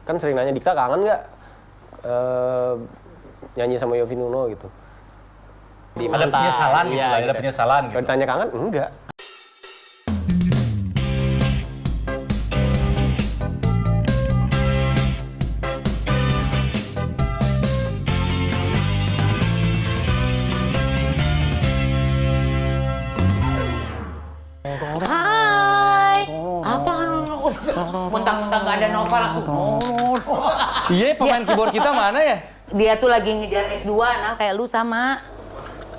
kan sering nanya, Dikta kangen nggak nyanyi sama Yovie Nuno gitu. Ada penyesalan gitu lah, ada penyesalan gitu. Kalau ditanya kangen, enggak. Hai, apa mentang-mentang nggak ada Nova langsung. Iya, pemain keyboard kita mana ya? Dia tuh lagi ngejar S2, nah kayak lu sama.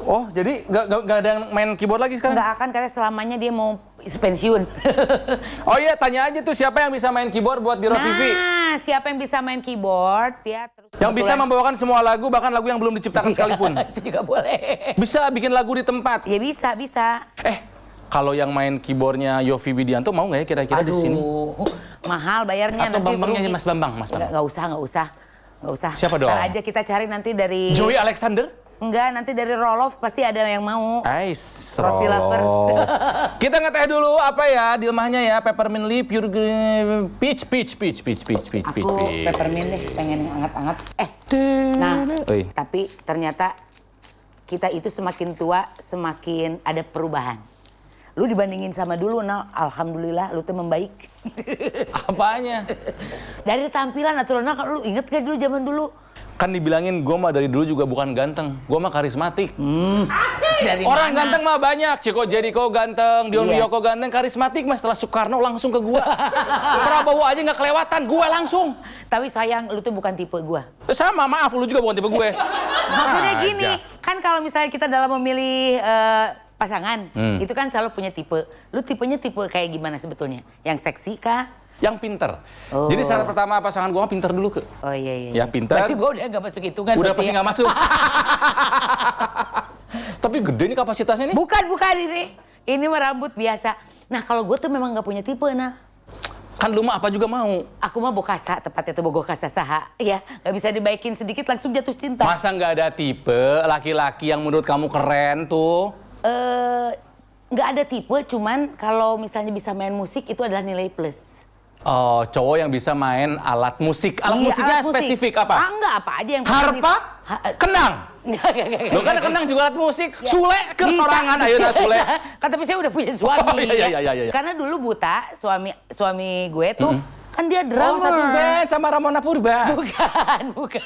Oh, jadi nggak ada yang main keyboard lagi sekarang? Nggak akan, katanya selamanya dia mau pensiun. Oh iya, tanya aja tuh siapa yang bisa main keyboard buat di Rock TV? Nah, siapa yang bisa main keyboard ya terus. Yang bisa membawakan semua lagu, bahkan lagu yang belum diciptakan sekalipun. Itu juga boleh. Bisa bikin lagu di tempat. Ya bisa. Kalau yang main keyboardnya Yovie Widianto mau nggak ya kira-kira di sini? Mahal bayarnya. Atau nanti Bambangnya rugi. Mas Bambang? Nggak usah. Siapa dong? Ntar aja kita cari nanti dari. Joey Alexander? Enggak, nanti dari Roloff pasti ada yang mau. Roti lovers. Kita ngeteh dulu apa ya dilmahnya ya, peppermint leaf, pure peach. Aku peppermint deh, pengen yang hangat-hangat. Tapi ternyata kita itu semakin tua semakin ada perubahan. Lu dibandingin sama dulu, alhamdulillah lu tuh membaik. Apanya? Dari tampilan natural, lu inget gak dulu zaman dulu? Kan dibilangin gue mah dari dulu juga bukan ganteng, gue mah karismatik. Dari Orang mana? ganteng mah banyak, Chico Jericho ganteng, Dion Wiyoko ganteng, karismatik mah setelah Soekarno langsung ke gua. Prabowo aja nggak kelewatan, gua langsung. Tapi sayang, lu tuh bukan tipe gua. Sama, maaf, lu juga bukan tipe gue. Maksudnya gini, kan kalau misalnya kita dalam memilih pasangan, itu kan selalu punya tipe. Lu tipenya tipe kayak gimana sebetulnya? Yang seksi kah? Yang pinter. Jadi syarat pertama pasangan gua pinter dulu ke. Oh iya. Ya pinter. Berarti gua udah nggak masuk hitungan. Udah pasti ya? nggak masuk. Tapi gede nih kapasitasnya nih. Bukan ini. Ini mah rambut biasa. Nah kalau gue tuh memang nggak punya tipe, nah. Kan lu mah apa juga mau. Aku mah bokasa, tepatnya tuh bogokasa saha. Ya, nggak bisa dibaikin sedikit langsung jatuh cinta. Masa nggak ada tipe laki-laki yang menurut kamu keren tuh? Nggak ada tipe, cuman kalau misalnya bisa main musik itu adalah nilai plus. Oh, cowok yang bisa main alat musik. Alat musiknya alat spesifik musik. apa? Enggak, apa aja yang harpa? Kenang? Lo kan kenang juga alat musik. Ya. Sule ke sorangan, ayo dah Sule. Kan tapi saya udah punya suami. Oh, iya. Karena dulu buta, suami gue tuh kan dia drummer. Oh, satu band sama Ramona Purba. Bukan.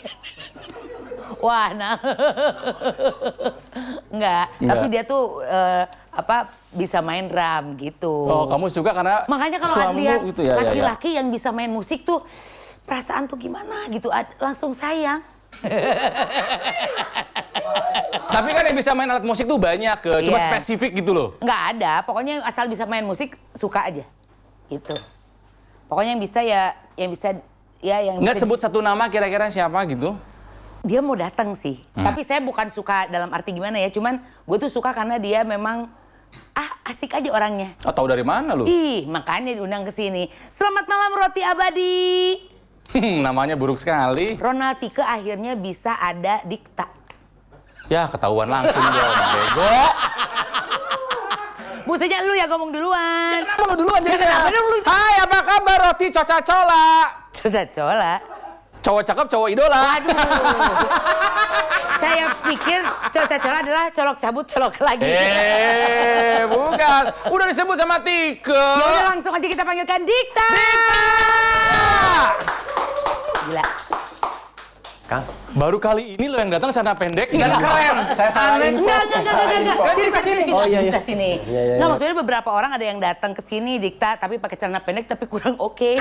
Wah, nah. Enggak. Tapi dia tuh bisa main drum gitu. Oh, kamu suka karena makanya kalau lihat gitu ya, laki-laki yang bisa main musik tuh perasaan tuh gimana gitu, langsung sayang. Tapi kan yang bisa main alat musik tuh banyak, cuma spesifik gitu loh. Nggak ada, pokoknya asal bisa main musik suka aja. Gitu. Pokoknya yang bisa yang nggak sebut satu nama kira-kira siapa gitu? Dia mau datang sih. Tapi saya bukan suka dalam arti gimana ya, cuman gue tuh suka karena dia memang asik aja orangnya. Oh, tahu dari mana lu? Makanya diundang ke sini. Selamat malam Roti Abadi. Namanya buruk sekali. Ronald Tike akhirnya bisa ada Dikta. Ya, ketahuan langsung dong, bego. Mestinya lu yang ngomong duluan. Kenapa lu duluan? Lu? Hai, apa kabar Roti Coca-Cola? Coca-Cola. Cowok cakep, cowok idola. Waduh. Saya pikir Coca-Cola adalah colok cabut, colok lagi. Bukan. Udah disebut sama Tike. Ya udah langsung aja kita panggilkan Dikta. Gila. Kang, baru kali ini lo yang datang celana pendek dan keren. Saya salah info. Enggak. Sini. Oh, iya. Sini. Nggak, maksudnya beberapa orang ada yang datang ke sini Dikta tapi pakai celana pendek tapi kurang oke.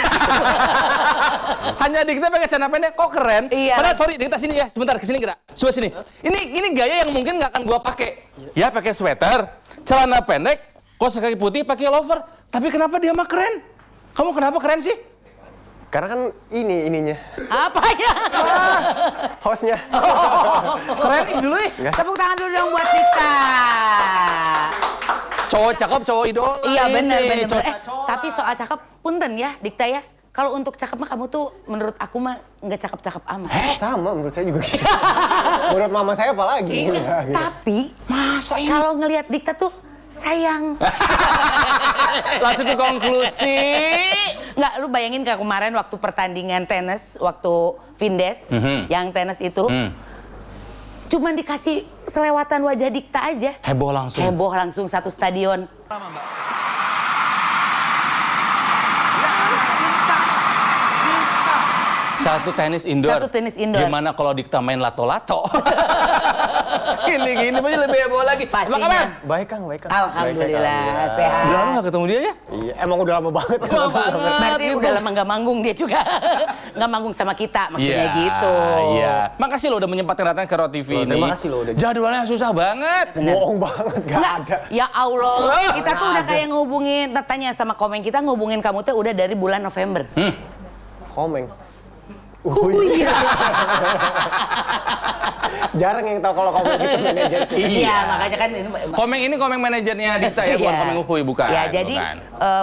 Hanya Dikta pakai celana pendek kok keren. Iya. Padahal sorry Dikta sini ya, sebentar kesini kita. Coba sini. Ini gaya yang mungkin nggak akan gua pakai. Ya pakai sweater, celana pendek, kaos kaki putih, pakai loafer. Tapi kenapa dia mah keren? Kamu kenapa keren sih? Karena kan ininya. Apanya? Hostnya. Keren dulu nih. Tepuk tangan dulu dong buat Dikta. Cowok cakep, cowok idola. Iya benar. Coca-Cola. Tapi soal cakep, punten ya Dikta ya. Kalau untuk cakep mah kamu tuh menurut aku mah nggak cakep-cakep amat. Sama, menurut saya juga gitu. Menurut mama saya apalagi. Tapi Masa ini? kalau ngelihat Dikta tuh sayang. Langsung ke konklusi. Nggak, lu bayangin kayak kemarin waktu pertandingan tenis, waktu Vindes, yang tenis itu, cuman dikasih selewatan wajah Dikta aja. Heboh langsung. Heboh langsung satu stadion. Satu tenis indoor. Satu tenis indoor. Gimana kalau Dikta main lato-lato? Gini pasti lebih heboh lagi. Pastinya. Apa kabar? Baik Kang, baik Kang. Alhamdulillah, sehat. Udah lama nggak ketemu dia ya? Iya, emang udah lama banget. Lama banget. Berarti gitu. udah lama nggak manggung dia juga. Nggak manggung sama kita, maksudnya Iya, gitu. Iya. Makasih lo udah menyempatkan datang ke Roti TV ini. Terima kasih lo udah. Jadwalnya susah banget. Bohong banget, gak Nggak, ada. ya Allah, kita tuh udah ada. kayak ngehubungin, tanya sama komen kita ngehubungin kamu tuh udah dari bulan November. Komeng. Iya. Jarang yang tahu kalau komeng itu manajer. Iya, makanya kan ini. Komeng manajernya Dikta ya, bukan Iya. Komeng Uhuy, bukan. Ya, jadi bukan.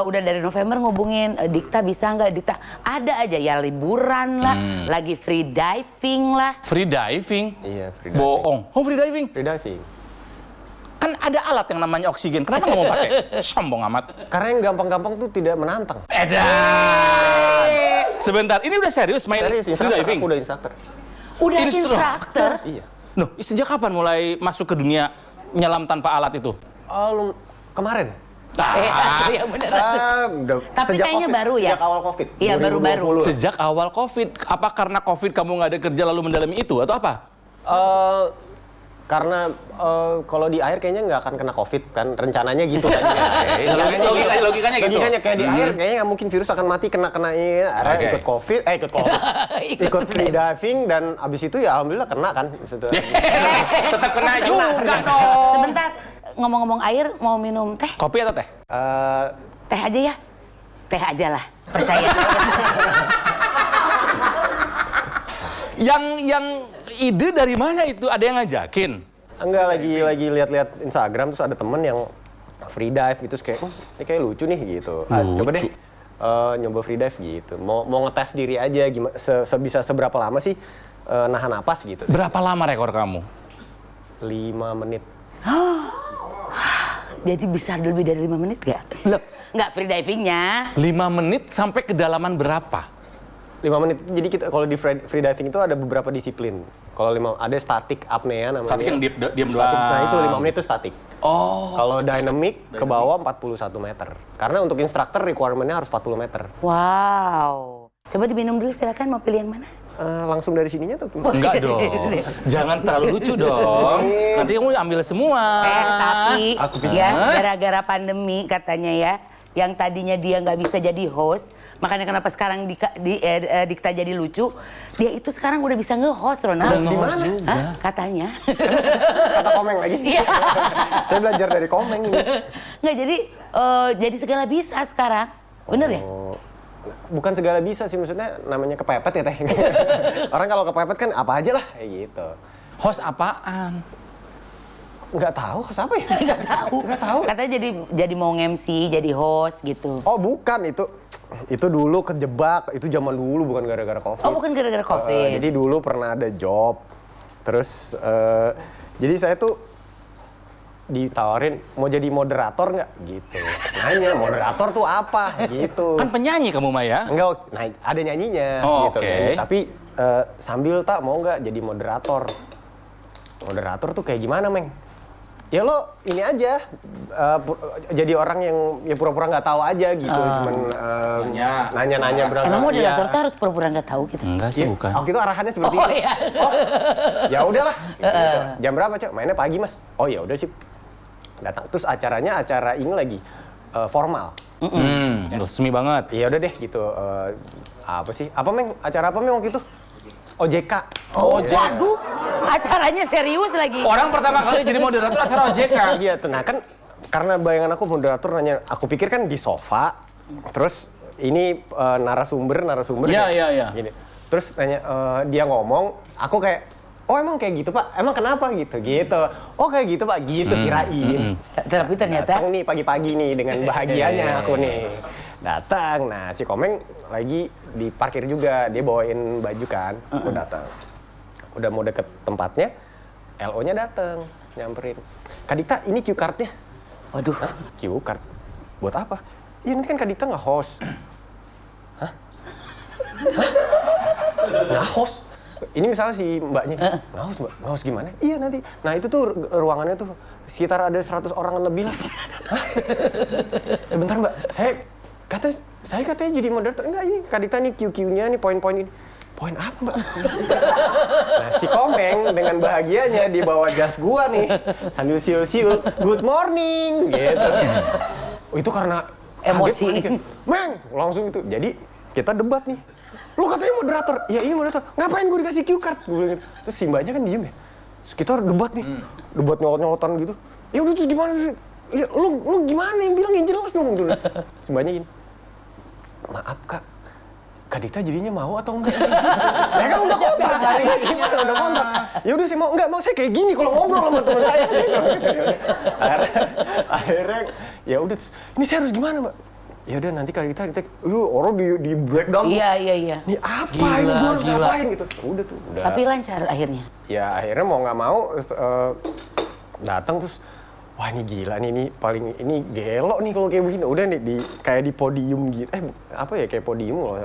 udah dari November ngubungin Dikta bisa nggak? Dikta ada aja ya liburan lah, lagi free diving lah. Free diving? Iya, free diving. Bohong. Oh, free diving? Free diving. Kan ada alat yang namanya oksigen. Kenapa nggak mau pakai? Sombong amat. Karena yang gampang-gampang tuh tidak menantang. Edan. Sebentar, ini udah serius main Serius, free instruktur. diving? Aku udah instruktur. Udah Instruktur? instruktur. Iya. Nuh, sejak kapan mulai masuk ke dunia nyelam tanpa alat itu? Oh, kemarin. Iya bener. Udah Tapi sejak kayaknya COVID, baru ya? Sejak awal COVID. Iya, baru-baru. 2020. Sejak awal COVID. Apa karena COVID kamu nggak ada kerja lalu mendalami itu atau apa? Karena kalau di air kayaknya nggak akan kena COVID kan, rencananya gitu kan. Logikanya gitu. Logikanya kayak di air kayaknya nggak mungkin virus akan mati kena ini. Akhirnya Oke. ikut COVID, ikut free diving dan abis itu ya alhamdulillah kena kan. Maksudnya. Tetap kena juga dong. Sebentar, ngomong-ngomong air, mau minum teh? Kopi atau teh? Teh aja ya? Teh aja lah, percaya. Yang ide dari mana itu? Ada yang ngajakin? Enggak, lagi lihat-lihat Instagram terus ada temen yang free dive gitu terus kayak, ini kayak lucu nih gitu. Coba deh nyoba free dive gitu. Mau ngetes diri aja gimana sebisa seberapa lama sih nahan napas gitu. Berapa lama rekor kamu? 5 menit. Jadi bisa lebih dari 5 menit gak? Loh, nggak free divingnya. 5 menit sampai kedalaman berapa? 5 menit. Jadi kita kalau di free diving itu ada beberapa disiplin. Kalau ada static apnea namanya. Statik yang diam Static, doang. nah itu 5 menit itu static. Oh. Kalau dynamic ke bawah 41 meter. Karena untuk instructor requirement-nya harus 40 meter. Wow. Coba diminum dulu silakan, mau pilih yang mana? Langsung dari sininya tuh. Enggak dong. Jangan terlalu lucu dong. Nanti kamu ambil semua. Tapi Aku ya gara-gara pandemi katanya ya, yang tadinya dia nggak bisa jadi host, makanya kenapa sekarang Dikta jadi lucu, dia itu sekarang udah bisa nge-host, Ronald. Di mana? Hah? Katanya. Kata Komeng lagi. Iya. Saya belajar dari Komeng ini. Nggak, jadi segala bisa sekarang. Bener ya? Bukan segala bisa sih, maksudnya namanya kepepet ya Teh. Orang kalau kepepet kan apa aja lah, kayak gitu. Host apaan? Nggak tahu siapa ya? Nggak tahu. Nggak tahu. Katanya jadi mau MC, jadi host gitu. Oh bukan, itu dulu kejebak, itu zaman dulu bukan gara-gara COVID. Oh, bukan gara-gara COVID. Jadi dulu pernah ada job, terus jadi saya tuh ditawarin mau jadi moderator nggak gitu. Nanya moderator tuh apa gitu. Kan penyanyi kamu Maya. Enggak, nah ada nyanyinya Oh, gitu. oke. Nyanyi. Tapi sambil tak mau nggak jadi moderator. Moderator tuh kayak gimana, Meng? Ya lo ini aja jadi orang yang ya pura-pura nggak tahu aja gitu, cuman nanya-nanya berapa. Emang moderator tuh harus pura-pura nggak tahu gitu? Enggak sih, bukan. Waktu itu arahannya seperti Oh, itu. iya. Oh, ya udahlah. Gitu. Jam berapa, Cok? Mainnya pagi, Mas. Oh ya udah sih. Datang. Terus acaranya acara ini lagi formal. Resmi banget. Ya udah deh gitu. Apa sih? Apa Meng? Acara apa Meng waktu itu? OJK. Oh, waduh, acaranya serius lagi. Orang pertama kali jadi moderator acara OJK. Iya, tuh. Nah kan karena bayangan aku moderator nanya, aku pikir kan di sofa, terus ini narasumber Iya, kayak iya, iya. gini. Terus nanya, dia ngomong, aku kayak, oh emang kayak gitu Pak? Emang kenapa gitu? Gitu. Oh kayak gitu Pak? Gitu kirain. Tapi ternyata Datang nih pagi-pagi nih dengan bahagianya aku nih. Datang, nah si Komeng lagi di parkir juga, dia bawain baju kan, aku datang. Udah mau deket tempatnya, LO-nya datang, nyamperin. Kak Dikta, ini cue card-nya. waduh. Cue card? Buat apa? Ya nanti kan Kak Dikta nge-host. Nge-host. Ini misalnya si mbaknya, nge-host gimana? Iya nanti. Nah itu tuh ruangannya tuh sekitar ada 100 orang lebih lah. Hah? Sebentar mbak, saya katanya jadi moderator. Enggak, ini Kak Dikta nih QQ-nya nih poin-poin ini. Poin apa mbak? Nah si Komeng dengan bahagianya di bawah jas gua nih sambil siul-siul, good morning gitu. Oh, itu karena emosi. Bang, langsung itu. Jadi kita debat nih. Lu katanya moderator. Ya ini moderator. Ngapain gue dikasih cue card? Gue bilang gitu. Terus si mbaknya kan diem ya. Terus kita debat nih. Debat nyolot-nyolotan gitu. Ya udah terus gimana sih? Ya, lu gimana yang bilang yang jelas dong gitu. Si mbaknya gini. Maaf Kak. Kak Dikta jadinya mau atau enggak? Ya kan udah kontrak cari gimana udah kontrak. Ya udah sih mau saya kayak gini kalau ngobrol sama teman saya gitu. Akhirnya ya udah ini saya harus gimana, Mbak? Ya udah nanti Kak Dikta orang di breakdown. Iya. Ini apa ini gue harus ngapain gitu. Udah tuh, udah. Tapi lancar akhirnya. Ya akhirnya mau nggak mau datang terus wah ini gila nih, ini paling ini gelo nih kalau kayak begini. Udah nih kayak di podium gitu. Apa ya kayak podium loh.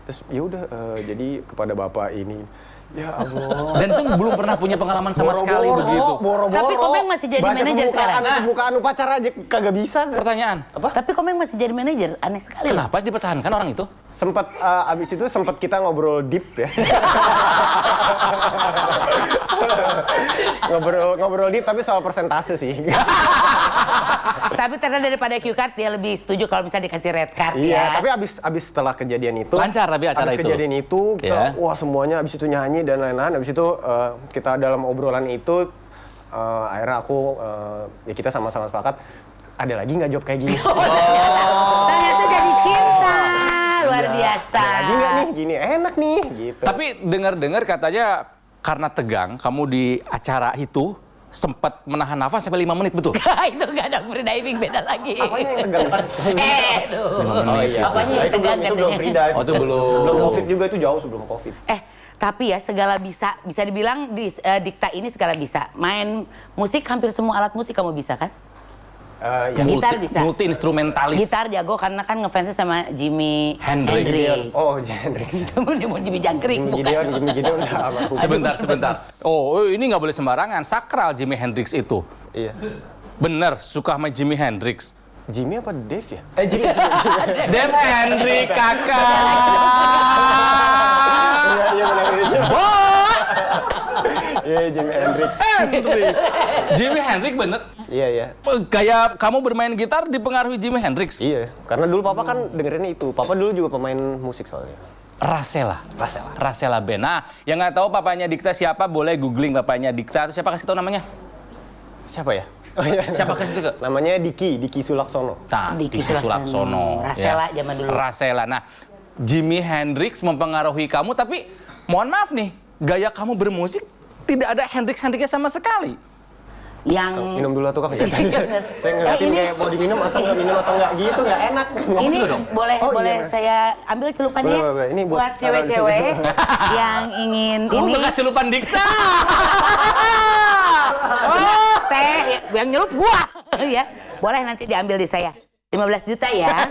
Terus ya udah jadi kepada Bapak ini ya Allah. Dan tuh belum pernah punya pengalaman sama sekali begitu. Boro-boro. Tapi Komeng masih jadi manajer sekarang. Pembukaan upacara aja kagak bisa. Pertanyaan. Apa? Tapi Komeng masih jadi manajer, aneh sekali. Kenapa dipertahankan orang itu? Sempat abis itu sempat kita ngobrol deep ya. ngobrol deep tapi soal persentase sih. Tapi ternyata daripada Q card dia lebih setuju kalau bisa dikasih red card Iya, ya. tapi abis setelah kejadian itu lancar tapi acara abis itu. kejadian itu kita wah semuanya abis itu nyanyi dan lain-lain. Abis itu kita dalam obrolan itu akhirnya aku ya kita sama-sama sepakat ada lagi nggak job kayak gini. Ternyata jadi cinta. Luar biasa. Ada lagi nggak nih gini enak nih gitu. Tapi dengar-dengar katanya karena tegang kamu di acara itu sempat menahan nafas sampai 5 menit, betul? Itu nggak ada free diving, beda lagi. Apanya yang tegang? Tuh. Oh iya. Apanya yang Itu tegang belum katanya. free dive. Oh, itu belum. Belum Covid juga, itu jauh sebelum Covid. Tapi ya segala bisa dibilang di Dikta ini segala bisa. Main musik hampir semua alat musik kamu bisa kan? Ya. Gitar bisa. Multi instrumentalis. Gitar jago karena kan ngefansnya sama Jimi Hendrix. Oh, Hendrix. Mau Jimi Jangkrik Jimmy bukan? Gideon udah almarhum. Sebentar. Oh, ini nggak boleh sembarangan. Sakral Jimi Hendrix itu. Iya. Bener, suka sama Jimi Hendrix. Jimmy apa Dave ya? Jimmy. Dave Hendrix, kakak. Iya benar. Boy! Iya Jimi Hendrix. Jimi Hendrix bener. Iya. Kayak kamu bermain gitar dipengaruhi Jimi Hendrix. Iya, karena dulu Papa kan dengerinnya itu. Papa dulu juga pemain musik soalnya. Rasela band. Nah, yang nggak tahu papanya Dikta siapa, boleh googling bapaknya Dikta. Atau siapa kasih tahu namanya? Siapa ya? Oh, iya. Siapa kasih tahu? Namanya Diki Sulaksono. Nah, Diki Diki Sulaksono. Rasela zaman dulu. Rasela. Nah, Jimi Hendrix mempengaruhi kamu, tapi mohon maaf nih, gaya kamu bermusik tidak ada Hendrix-Hendrixnya sama sekali. Yang Minum dulu tuh Kang. Saya ngeliatin kayak mau diminum atau nggak gitu, nggak enak. ini dong. boleh Oh, boleh iya. saya ambil celupannya Boleh. Ini buat cewek-cewek yang ingin Kamu ini bekas celupan Dikta. teh yang nyelup gua ya. Boleh nanti diambil di saya. 15 juta ya.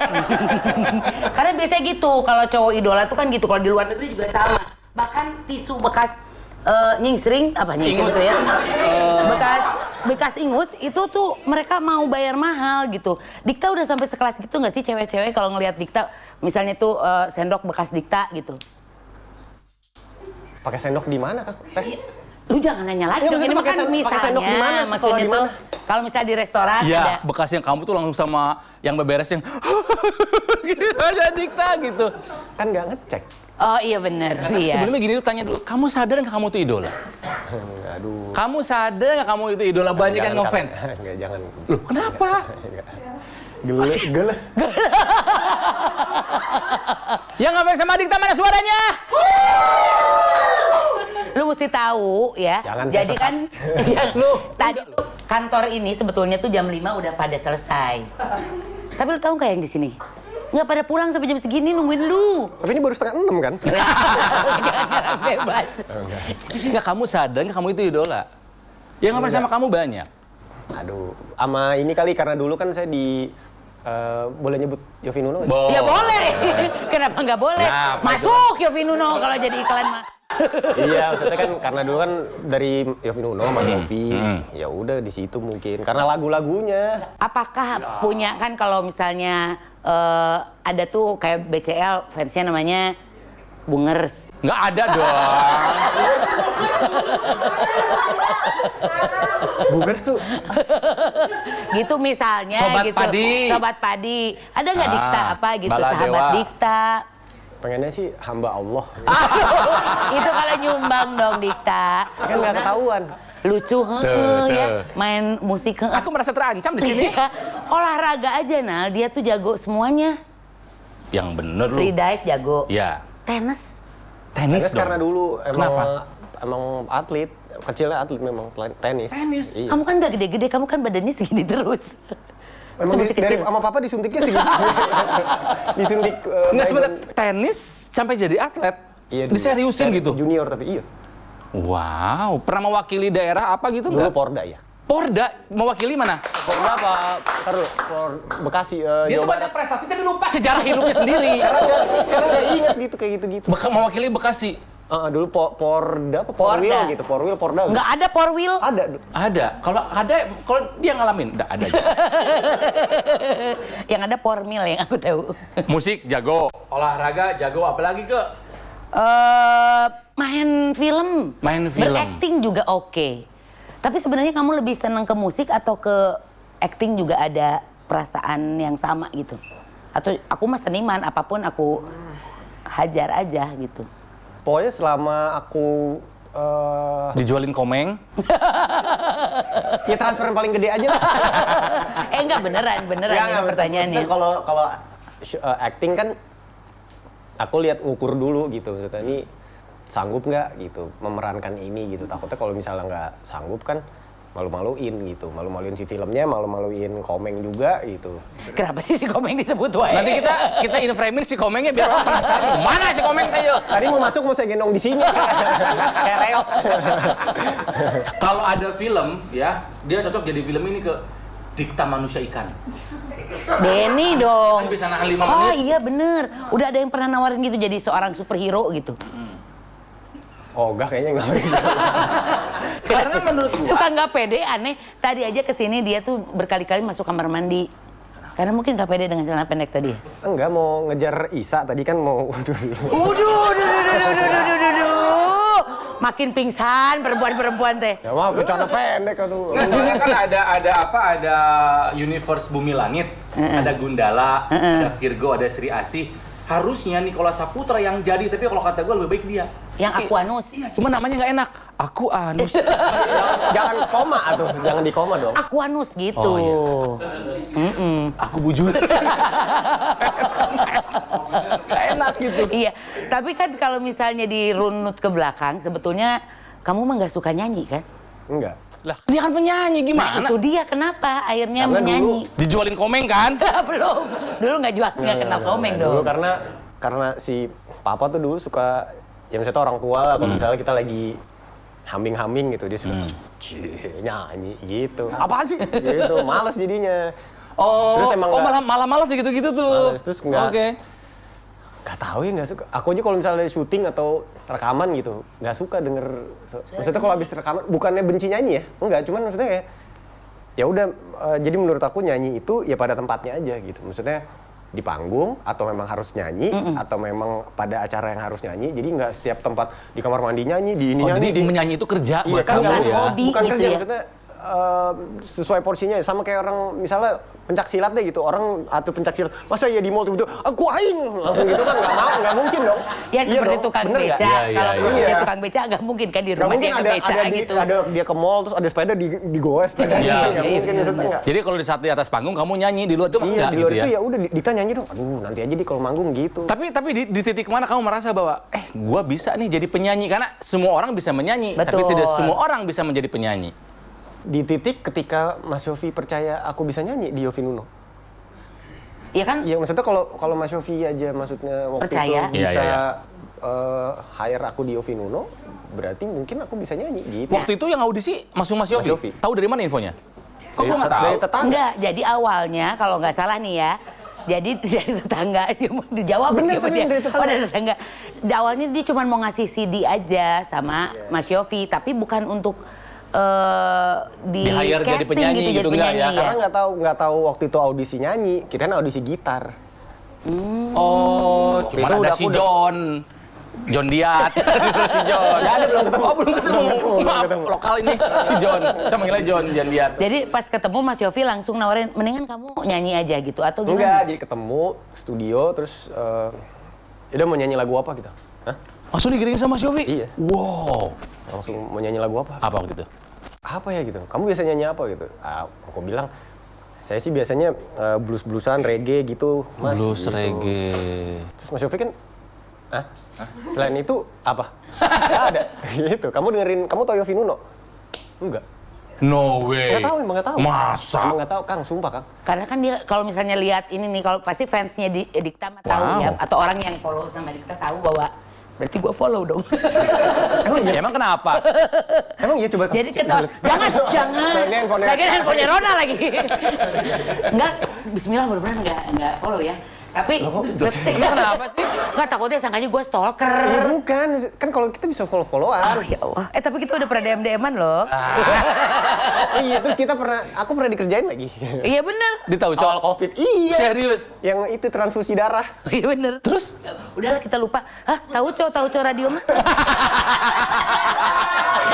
Karena biasanya gitu kalau cowok idola tuh kan gitu, kalau di luar negeri juga sama. Bahkan tisu bekas nyingsring itu ya. Bekas ingus itu tuh mereka mau bayar mahal gitu. Dikta udah sampai sekelas gitu nggak sih cewek-cewek kalau ngelihat Dikta misalnya tuh sendok bekas Dikta gitu. Pakai sendok di mana, Kang? Teh? Lu jangan nanya lagi dong, Nggak, ini maksudnya kan pakai sendok di mana? misalnya maksudnya Kalau di tuh mana? kalau misalnya di restoran ada. Iya, bekas yang kamu tuh langsung sama yang beberes yang gitu aja Dikta gitu. Kan nggak ngecek. Oh iya bener, iya. Sebelumnya gini, lu tanya dulu, kamu sadar nggak kamu tuh idola? Aduh. Kamu sadar nggak kamu itu idola? Banyak yang ngefans. Enggak, jangan. Loh, kenapa? Gele. Yang ngefans sama Dikta mana suaranya? Lu mesti tahu ya. Jangan Jadi saya kan tadi tuh kantor ini sebetulnya tuh jam 5 udah pada selesai. Tapi lu tahu nggak yang di sini? Nggak pada pulang sampai jam segini nungguin lu. Tapi ini baru 5:30 kan? Jangan bebas. Nggak, kamu sadar nggak kamu itu idola? Yang ngefans sama kamu banyak. Aduh, sama ini kali karena dulu kan saya di Boleh nyebut Yofi Nuno nggak? Bo. Ya boleh. Kenapa nggak boleh? Nah, Masuk Yofi Nuno kalau jadi iklan mah. Iya, maksudnya kan karena dulu kan dari Yofi Nuno, Mas Yofi, ya udah di situ mungkin karena lagu-lagunya. Apakah punya kan kalau misalnya ada tuh kayak BCL fansnya namanya Bungers. Nggak ada dong. Bugers tuh Gitu misalnya Sobat gitu. Padi. Sobat Padi. Ada nggak Dikta apa gitu Bala sahabat Dewa. Dikta? pengennya sih hamba Allah. Itu kalau nyumbang dong Dikta. Kan nggak ketahuan. Lucu ya, main musik Aku merasa terancam di sini. Iya. Olahraga aja Nal, dia tuh jago semuanya. Yang bener lu. Free dive jago. Ya. Tenis. Tenis Tenis dong. karena dulu Kenapa? emang atlet, kecilnya atlet memang tenis. Tenis? Iya. Kamu kan gak gede-gede, kamu kan badannya segini terus. Emang Masih dari kecil. sama papa disuntiknya sih gitu. Disuntik. Nggak main- sebentar, tenis sampai jadi atlet. Iya, dulu. Diseriusin Tenis gitu. Junior tapi iya. Wow, pernah mewakili daerah apa gitu Dulu nggak? Porda ya. Porda, mewakili mana? Porda apa? Terus Bekasi Dia tuh Jawa banyak Barat. prestasi tapi lupa sejarah hidupnya sendiri. Karena nggak inget gitu kayak gitu-gitu. Mewakili Bekasi. Dulu Porda apa Porda. Porwil gitu, Porwil Porda. Nggak ada four wheel. Ada. Ada. Kalau dia ngalamin, nggak ada. aja. Yang ada formil yang aku tahu. Musik jago, olahraga jago, apalagi ke Main film. Main film. Berakting juga oke. Tapi sebenarnya kamu lebih seneng ke musik atau ke acting juga ada perasaan yang sama gitu? Atau aku mah seniman, apapun aku hajar aja gitu. Pokoknya selama aku dijualin komeng. ya transfer yang paling gede aja lah. Enggak beneran Ya, ini nggak, pertanyaannya. maksudnya kalau acting kan aku lihat ngukur dulu gitu. Maksudnya ini sanggup nggak gitu memerankan ini gitu. Takutnya kalau misalnya nggak sanggup kan malu-maluin gitu. Malu-maluin si filmnya, malu-maluin komeng juga gitu. Kenapa sih si komeng disebut wae? Nanti kita inframin si komengnya biar orang penasaran. Mana si komeng tayo? Tadi mau masuk mau saya gendong di sini. Kayak reok. Kalau ada film ya, dia cocok jadi film ini ke Dikta Manusia Ikan. Denny dong. Kan bisa nahan 5 Oh menit. iya bener. Udah ada yang pernah nawarin gitu jadi seorang superhero gitu. Oh, enggak kayaknya nggak. Karena menurut gua Suka nggak pede, aneh. Tadi aja kesini dia tuh berkali-kali masuk kamar mandi. Karena mungkin nggak pede dengan celana pendek tadi. Enggak mau ngejar Isa tadi kan mau Makin pingsan perempuan-perempuan teh. ya mau celana pendek tuh. Nggak, soalnya kan ada universe Bumi Langit, ada Gundala, ada Virgo, ada Sri Asih. Harusnya Nicholas Saputra yang jadi, tapi kalau kata gue lebih baik dia. Yang Aquanus. Iya, cuma namanya nggak enak. Aku Anus. Jangan koma atuh, jangan di koma dong. Aquanus gitu. Oh, Aku bujur. Gak enak gitu. Iya. Tapi kan kalau misalnya dirunut ke belakang, sebetulnya kamu mah nggak suka nyanyi kan? Enggak. Lah, dia kan penyanyi Nah gimana? itu dia kenapa akhirnya Karena menyanyi. Dijualin komeng kan? Belum. Dulu nggak jual, nggak kenal komeng Dulu dong. karena si papa tuh dulu suka ya misalnya orang tua lah, kalau misalnya kita lagi humming gitu dia suka "Cie, nyanyi gitu. Apaan sih? Gitu, males jadinya. Oh, Terus emang nggak- malah malas gitu-gitu tuh. Males, terus nggak- Oke. Gak tahu ya, nggak suka. Aku aja kalau misalnya syuting atau rekaman gitu, nggak suka denger. Maksudnya kalau habis rekaman, bukannya benci nyanyi ya, enggak. Cuman maksudnya kayak, ya udah. Jadi menurut aku nyanyi itu ya pada tempatnya aja gitu. Maksudnya di panggung atau memang harus nyanyi atau memang pada acara yang harus nyanyi. Jadi nggak setiap tempat di kamar mandi nyanyi, di ini Oh, nyanyi. jadi menyanyi itu kerja Iya buat kan kamu nggak ya? hobi bukan gitu kerja ya. maksudnya. Sesuai porsinya sama kayak orang misalnya pencak silat deh gitu, orang atau pencak silat masa ya di mall tuh aku aing langsung gitu kan nggak mungkin dong. Ya Iya seperti dong, tukang bener nggak? beca. Iya, Kalau iya, posisinya iya. tukang beca nggak mungkin kan di Nggak rumahnya mungkin ada beca gitu. ada dia ke mall terus ada sepeda digoes sepeda Iya. nggak mungkin maksudnya nggak. Jadi kalau di saat di atas panggung kamu nyanyi, di luar itu Iya enggak di luar gitu itu ya? ya udah Dita nyanyi dong. Aduh nanti aja di kalau manggung gitu. Tapi di titik mana kamu merasa bahwa gua bisa nih jadi penyanyi, karena semua orang bisa menyanyi, tapi Betul. tidak semua orang bisa menjadi penyanyi. Di titik ketika Mas Yofi percaya aku bisa nyanyi di Yofi Nuno. Iya kan? Iya maksudnya kalau Mas Yofi aja maksudnya waktu Percaya. itu bisa Iya, hire aku di Yofi Nuno, berarti mungkin aku bisa nyanyi gitu. Waktu itu yang audisi Mas Yofi. Yofi. Tahu dari mana infonya? Kok gua nggak tahu? Dari tetangga. Enggak, jadi awalnya kalau nggak salah nih ya. Jadi dari tetangga dia mau dijawab Bener, apa tapi dia? dari tetangga. Oh, dari tetangga. Awalnya dia cuma mau ngasih CD aja sama Mas Yofi, tapi bukan untuk di Di-hire jadi casting penyanyi gitu, gitu, jadi enggak penyanyi ya? ya. Karena nggak tahu waktu itu audisi nyanyi, kirain audisi gitar. Oh, cuma Itu ada udah- si John Diat, si John. Nggak ada, belum ketemu. Oh, belum ketemu. Belum Maaf, ketemu. lokal ini si John. Saya manggilnya John Diat. Jadi pas ketemu Mas Yofi langsung nawarin, mendingan kamu nyanyi aja gitu atau gimana? Enggak, jadi ketemu studio terus udah mau nyanyi lagu apa gitu. Hah? Langsung digiringin sama Mas Yofi? Iya. Wow. Langsung mau nyanyi lagu apa? Apa waktu itu? Apa ya gitu? Kamu biasa nyanyi apa gitu? Aku bilang saya sih biasanya blues-bluesan, reggae gitu, Mas. Blues gitu. reggae. Terus Mas Yofi kan, selain itu apa? Nggak ada. Gitu. Kamu tahu Yofi Nuno? Enggak. No way. Nggak tahu, emang nggak tahu. Masa? Emang nggak tahu, Kang, sumpah, Kang. Karena kan dia kalau misalnya lihat ini nih, kalau pasti fansnya Dikta mah tahu Wow. ya, atau orang yang follow sama Dikta tahu bahwa berarti gua follow dong. Emang kenapa? Emang iya coba. Jadi kita jangan. Ini handphonenya. Lagi handphonenya Rona lagi. Enggak, bismillah mudah-mudahan enggak follow ya. Tapi Emang kenapa sih? Enggak, takutnya sangkanya gue stalker. Ya bukan, kan kalau kita bisa follow-followan. Oh ya Allah. Tapi kita udah pernah DM-an loh. Iya, terus aku pernah dikerjain lagi. Iya bener. Di tahu Soal COVID. Iya. Serius? Yang itu transfusi darah. Iya bener. Terus? Udahlah kita lupa. Hah, tahu cowok radio mana?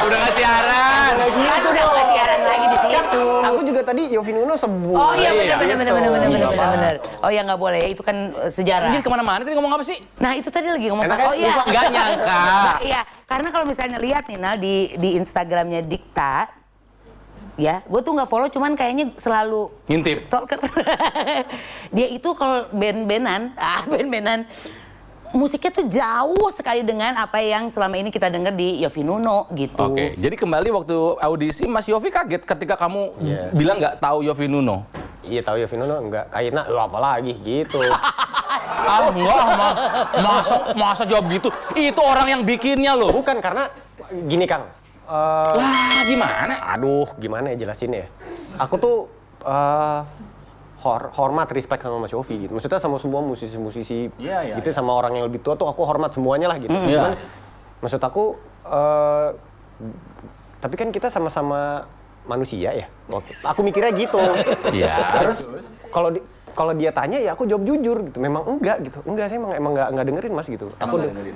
Udah nggak siaran. Kan udah nggak siaran lagi di situ. Aku juga tadi Yofi Nuno sebut. Oh iya Iya, bener. Oh ya nggak boleh ya, itu kan sejarah. Jadi kemana-mana tadi ngomong apa sih? Nah itu tadi lagi ngomong Enak apa? kan? Oh iya. Lupa. Nggak nyangka. Iya, karena kalau misalnya lihat nih Nal di Instagramnya Dikta, ya, gue tuh nggak follow, cuman kayaknya selalu Ngintip. stalker. Dia itu kalau band-bandan, musiknya tuh jauh sekali dengan apa yang selama ini kita dengar di Yofi Nuno gitu. Oke, jadi kembali waktu audisi Mas Yofi kaget ketika kamu bilang nggak tahu Yofi Nuno. Iya, tahu Yofi Nuno enggak. Kayaknya apa lagi gitu. Enggak, masa jawab gitu? Itu orang yang bikinnya loh. Bukan, karena gini, Kang. Lah, gimana? Aduh, gimana ya jelasin ya? Aku tuh hormat, respect sama Mas Yofi gitu. Maksudnya sama semua musisi-musisi Iya, gitu, sama orang yang lebih tua tuh aku hormat semuanya lah gitu. Iya. Cuman maksud aku tapi kan kita sama-sama manusia ya. Aku mikirnya gitu. Iya. Terus kalau dia tanya ya aku jawab jujur gitu. Memang enggak gitu. Enggak, saya emang enggak dengerin Mas gitu.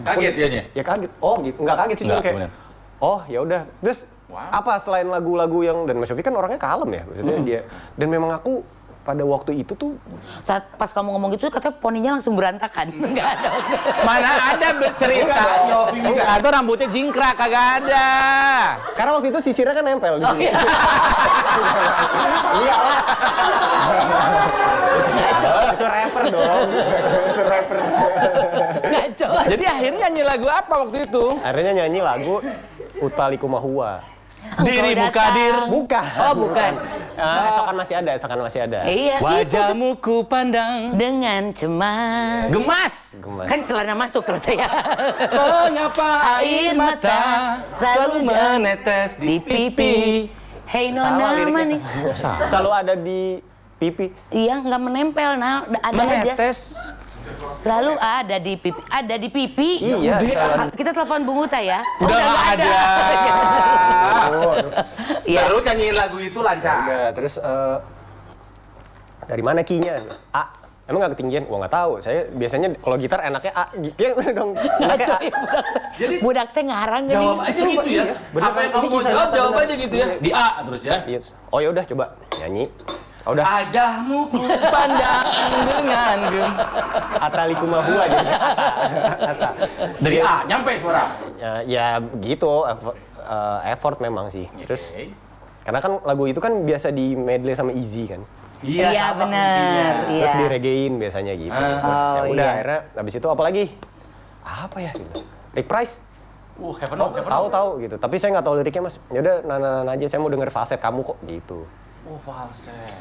Kaget dianya? Ya kaget. Oh gitu. Enggak kaget sih, Enggak, kayak kemudian. oh ya udah. Terus apa selain lagu-lagu yang, dan Mas Yofi kan orangnya kalem ya. Maksudnya dia, dan memang aku pada waktu itu tuh Saat pas kamu ngomong gitu katanya poninya langsung berantakan. Enggak ada. Mana ada cerita Yofi atau rambutnya jingkrak, kagak ada. karena waktu itu sisirnya kan nempel di sini. Iya lah. Itu rapper dong. Itu rapper. Ngaco. Jadi akhirnya nyanyi lagu apa waktu itu? Akhirnya nyanyi lagu Utaliku Mahua. Dirimu Kadir. Bukan. Oh bukan. Esokan masih ada. Iya, Wajahmu ku pandang. dengan cemas. Gemas. Kan celana masuk kalau saya. Mengapa air mata selalu menetes di pipi? Hey Salah nona liriknya. manis. Selalu ada di pipi. Iya nggak menempel, Nal. Ada aja. Menetes. Selalu ada di pipi. Ada di pipi. Iya. Kita telepon Bung Uta ya. Udah nggak ada. Iya. Terus nyanyiin lagu itu lancar. Enggak, terus dari mana key-nya? A. Emang nggak ketinggian? Gua nggak tahu. Saya biasanya kalau gitar enaknya A. Iya dong. Enaknya A. Jadi Budak teh ngarang gini. jawab aja gitu ya. Bener, Apa yang ini kamu mau kisah jawab, nyata, jawab bener. aja gitu ya. Di A terus ya. Iya. Oh ya udah coba nyanyi. Oh, udah. Wajahmu ku pandang dengan gem. Ataliku Mahua jadi. Ata. Dari A nyampe suara. Ya gitu. Effort memang sih. Terus karena kan lagu itu kan biasa di medley sama Easy kan. Iya sama bener. kuncinya. Iya. Terus diregein biasanya gitu. Terus ya Oh, udah iya. akhirnya habis itu apa lagi? Apa ya gitu. Rick Price. Heaven on, heaven on. Tahu gitu. Tapi saya nggak tahu liriknya, Mas. Ya udah nana aja, saya mau denger falset kamu kok gitu. Oh, falset.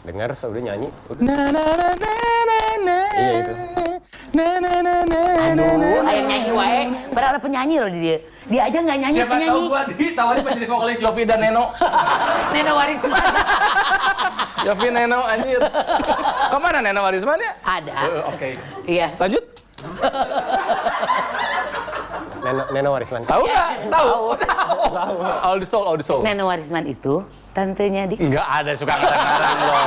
Dengar, udah nyanyi. Udah. Na na na na na na. Iya, itu. Aduh, ayo nyanyi wae. Padahal penyanyi loh dia. Dia aja nggak nyanyi Siapa penyanyi. tahu gua ditawarin menjadi vokalis Yofi dan Neno. Neno Warisman. Yofi Neno anjir. Kemana Neno Warisman ya? Ada. Oke. Iya. Lanjut. Neno Warisman. Tahu nggak? Tahu. All the soul. Neno Warisman itu tantenya di. Nggak ada suka ngarang-ngarang loh.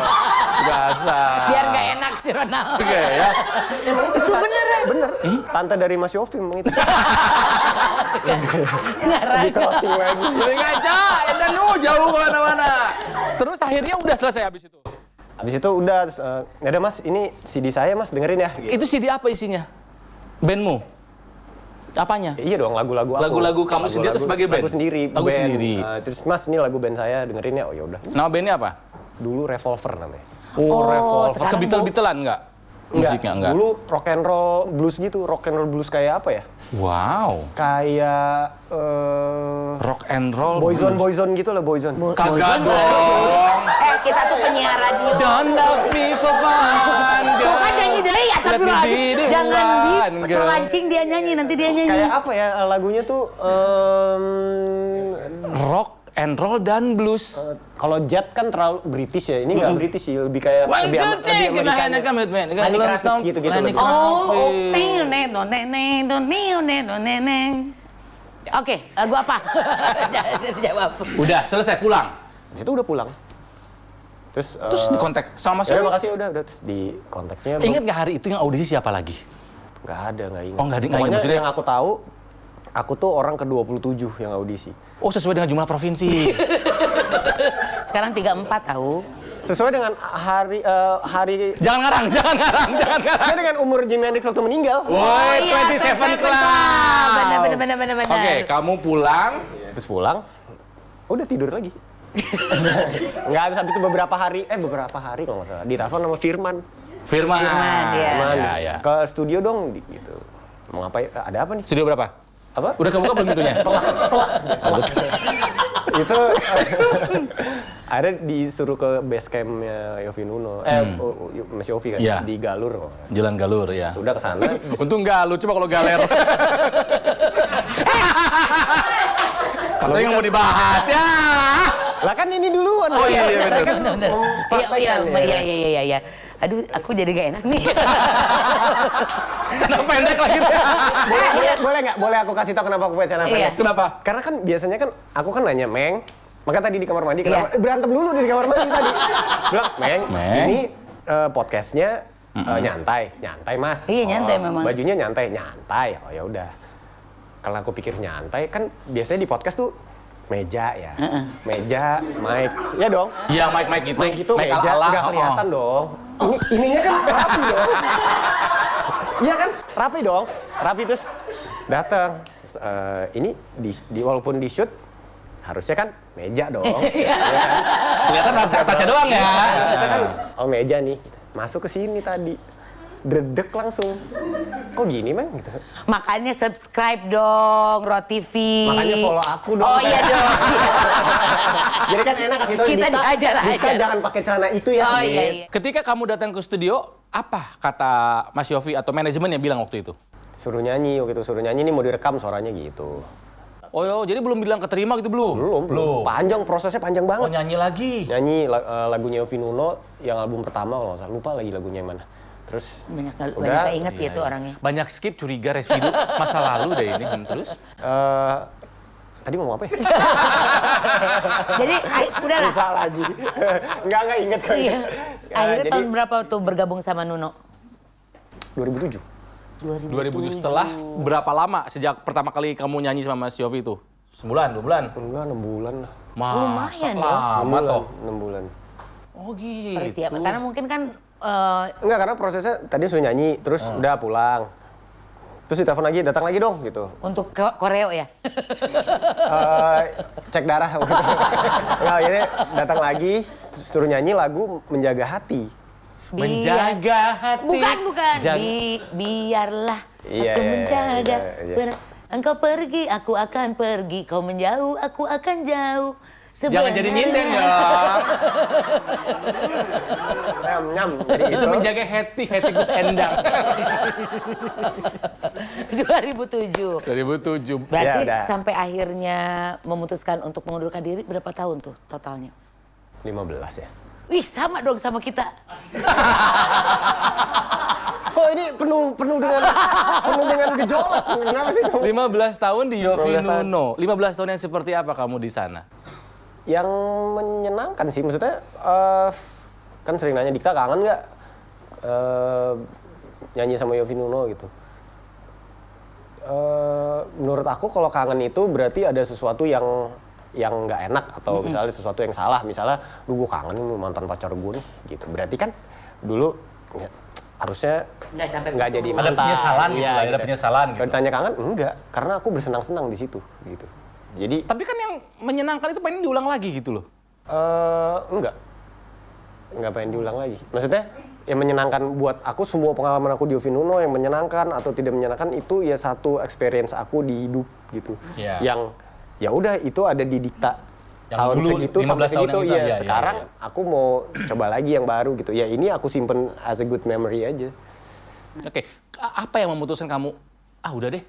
Biasa. Biar nggak enak sih Ronald. Oke ya. Itu beneran. Bener. Tante dari Mas Yofi emang itu. Ngarang. Di crossing lagi. Jadi ngaca, dan jauh kemana-mana. Terus akhirnya udah selesai habis itu. Habis itu udah, nggak ada Mas, ini CD saya Mas, dengerin ya. Gitu. Itu CD apa isinya? Bandmu? Apanya? Iya dong, lagu-lagu aku. Lagu-lagu kamu sendiri atau sebagai band? Lagu sendiri. Lagu band. sendiri. Terus Mas, ini lagu band saya, dengerin ya. Oh ya udah. Nama bandnya apa? Dulu Revolver namanya. Oh, Revolver. sekarang Ke Beatle-Beatlean nggak? Musiknya enggak? Dulu rock and roll blues gitu, rock and roll blues kayak apa ya? Wow. Kayak Rock and roll. Boyzone gitu lah, Boyzone. Kagak dong. Kita tuh penyiar radio. Don't love me for fun. Tuh kan nyanyi dari ya, tapi Let me be the jangan one, girl. dicelancing dia nyanyi, nanti dia nyanyi. Kayak apa ya lagunya tuh? Rock and roll dan blues. Kalau Jet kan terlalu British ya, ini nggak British sih, lebih kayak One, lebih two, three, kita Amerikanya. hanya commitment. Lenny Kravitz gitu-gitu lebih. Oh, Oke, lagu apa? Jangan jawab. Udah, selesai pulang. Habis itu udah pulang. Terus Terus di kontak sama ya udah, siapa? makasih udah terus di kontaknya. Ingat nggak hari itu yang audisi siapa lagi? Nggak ada, nggak ingat. Oh, nggak ingat. Pokoknya Maksudnya- yang aku tahu, aku tuh orang ke-27 yang audisi. Oh, sesuai dengan jumlah provinsi. Sekarang 34 tahu. Sesuai dengan hari Jangan ngarang. sesuai dengan umur Jimi Hendrix waktu meninggal. Woi, 27 Club. Bener. Oke, kamu pulang. Terus pulang, udah tidur lagi. Nggak ada, sampai itu beberapa hari kalau nggak salah. Ditelepon sama Firman. Firman. iya. Firman, Ya. ke studio dong, gitu. Mau ngapain? Ada apa nih? Studio berapa? Apa? Udah kebuka belum pintunya? Itu ada disuruh ke base campnya Yofi Nuno. Mas Yofi kan? Iya. Di Galur. Jalan Galur ya. Sudah ke sana. Untung nggak lucu kalau galer. Kalau yang mau dibahas ya. Lah kan ini duluan. Oh, iya, iya, Saya bener. kan mempraktekkan ya. Iya. Aduh, aku jadi gak enak nih. Celana pendek lagi. Boleh nggak? Boleh aku kasih tahu kenapa aku punya celana Iya. pendek? Kenapa? Karena kan biasanya kan aku kan nanya Meng, maka tadi di kamar mandi Iya. berantem dulu di kamar mandi tadi. Bilang, Meng, Meng. ini podcastnya nyantai Mas. Iya, nyantai memang. Bajunya nyantai. Oh ya udah. Kalau aku pikir nyantai kan biasanya di podcast tuh meja ya, meja, mic, ya dong. Iya, mic itu. Mic itu Mic meja ala-ala. nggak kelihatan dong. Ininya kan rapi dong. Iya kan, rapi dong. Rapi terus datang. Terus, ini walaupun di shoot harusnya kan meja dong. Ya kan? Kelihatan tasnya doang ya. Kita kan meja nih. Masuk ke sini tadi. Dredeg langsung. Kok gini, Mang? Gitu. Makanya subscribe dong, RoTV. Makanya follow aku dong. Oh iya dong. Jadi kan enak kasih tahu Kita diajar Dika aja. jangan pakai celana itu ya. Oh Gitu. iya. Ketika kamu datang ke studio, apa kata Mas Yofi atau manajemen yang bilang waktu itu? Suruh nyanyi waktu itu, suruh nyanyi ini mau direkam suaranya gitu. Oh, jadi belum bilang keterima gitu belum? Belum. Panjang, prosesnya panjang Oh, banget. nyanyi lagi. Nyanyi lagunya Yofi Nuno yang album pertama kalau nggak salah, lupa lagi lagunya yang mana. Terus Banyak udah, inget gitu orangnya. Banyak skip, curiga, residu, masa lalu deh ini. Terus? tadi ngomong apa ya? Jadi udahlah. Lupa lagi. Enggak inget kan. Iya. Akhirnya jadi tahun berapa tuh bergabung sama Nuno? 2007. 2007 setelah berapa lama sejak pertama kali kamu nyanyi sama Mas Yofi itu? Sebulan, 2 bulan? Enggak, 6 bulan lah. Lumayan dong. Lama toh. 6 bulan. Oh gitu. Persiapan. Karena mungkin kan Enggak, karena prosesnya tadi suruh nyanyi, terus udah pulang. Terus ditelepon lagi, datang lagi dong gitu. untuk koreo ya. Cek darah. Nah, jadi datang lagi, terus suruh nyanyi lagu Menjaga Hati. Menjaga hati. Bukan. Jangan- Biarlah Iya, aku iya, menjaga. iya, iya. Engkau pergi, aku akan pergi. Kau menjauh, aku akan jauh. Jangan jadi nyinden dong. Nyam, jadi Itu menjaga hati Gus Endang. 2007. 2007. Berarti Ya, udah. sampai akhirnya memutuskan untuk mengundurkan diri berapa tahun tuh totalnya? 15 ya. Wih, sama dong sama kita. Kok ini penuh dengan gejolak? Kenapa sih kamu? 15 tahun di Yofi 15 tahun. Nuno. 15 tahun yang seperti apa kamu di sana? Yang menyenangkan sih, maksudnya kan sering nanya Dikta kangen nggak nyanyi sama Yofi Nuno gitu. Menurut aku kalau kangen itu berarti ada sesuatu yang nggak enak atau misalnya sesuatu yang salah, misalnya lu gue kangen nih mantan pacar gue nih gitu. Berarti kan dulu ya, harusnya Nggak sampai nggak begitu. jadi Ada mantan. penyesalan gitu Iya, lah, ada penyesalan gitu. Kalau ditanya kangen enggak, karena aku bersenang-senang di situ gitu. Jadi Tapi kan yang menyenangkan itu pengen diulang lagi gitu loh. enggak pengen diulang lagi. Maksudnya yang menyenangkan buat aku, semua pengalaman aku di Yofi Nuno yang menyenangkan atau tidak menyenangkan itu ya satu experience aku di hidup gitu. Iya. Yang ya udah itu ada di Dikta Yang tahun dulu, segitu 15 sampai tahun segitu yang itu, ya. iya, Sekarang iya. aku mau coba lagi yang baru gitu. Ya ini aku simpen as a good memory aja. Oke, apa yang memutuskan kamu, udah deh.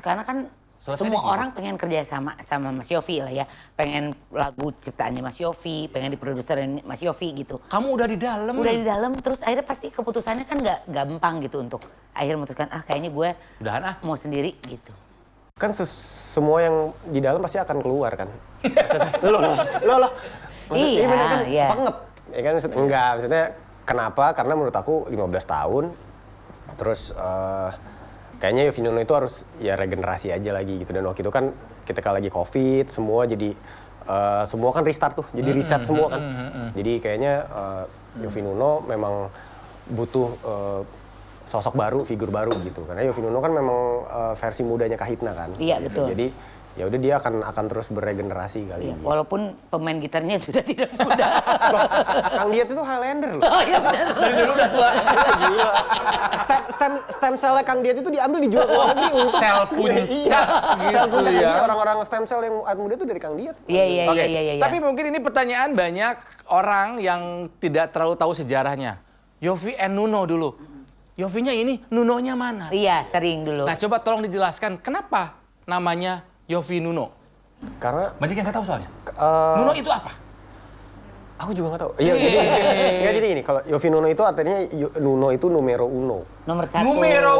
Karena kan Selesai semua deh, orang pengen kerja sama Mas Yofi lah ya. Pengen lagu ciptaannya Mas Yofi, pengen diproduserin Mas Yofi gitu. Kamu udah di dalam. Udah di dalam, terus akhirnya pasti keputusannya kan nggak gampang gitu untuk akhirnya memutuskan, kayaknya gue Udahan mau sendiri gitu. Kan semua yang di dalam pasti akan keluar kan. Maksudnya, loh. Maksudnya, Iya, bener kan iya. pengep. Ya kan maksudnya, enggak, maksudnya kenapa? Karena menurut aku 15 tahun terus kayaknya Yofi Nuno itu harus ya regenerasi aja lagi gitu. Dan waktu itu kan ketika lagi Covid semua jadi semua kan restart tuh. Jadi reset semua kan. Jadi kayaknya Yofi Nuno memang butuh sosok baru, figur baru gitu. Karena Yofi Nuno kan memang versi mudanya Kahitna kan. Iya, gitu. betul. Jadi ya udah dia akan terus beregenerasi kali Iya, ini. walaupun pemain gitarnya sudah tidak muda. Loh, Kang Diet itu Highlander loh. Oh iya benar. Dari dulu udah tua. Gila. Stem cell Kang Diet itu diambil dijual ke luar negeri. Sel punca. Iya. Sel punca. Gitu ya. Jadi orang-orang stem cell yang awet muda itu dari Kang Diet. Iya. Oke, Iya. tapi mungkin ini pertanyaan banyak orang yang tidak terlalu tahu sejarahnya. Yofi and Nuno dulu. Yofinya ini, Nunonya mana? Iya, sering dulu. Nah, coba tolong dijelaskan kenapa namanya Yofi Nuno? Karena Banyak yang nggak tahu soalnya. eh, Nuno itu apa? aku juga nggak tahu. Iya, jadi gini, kalau Yofi Nuno itu artinya Nuno itu numero uno. Nomor 1. Numero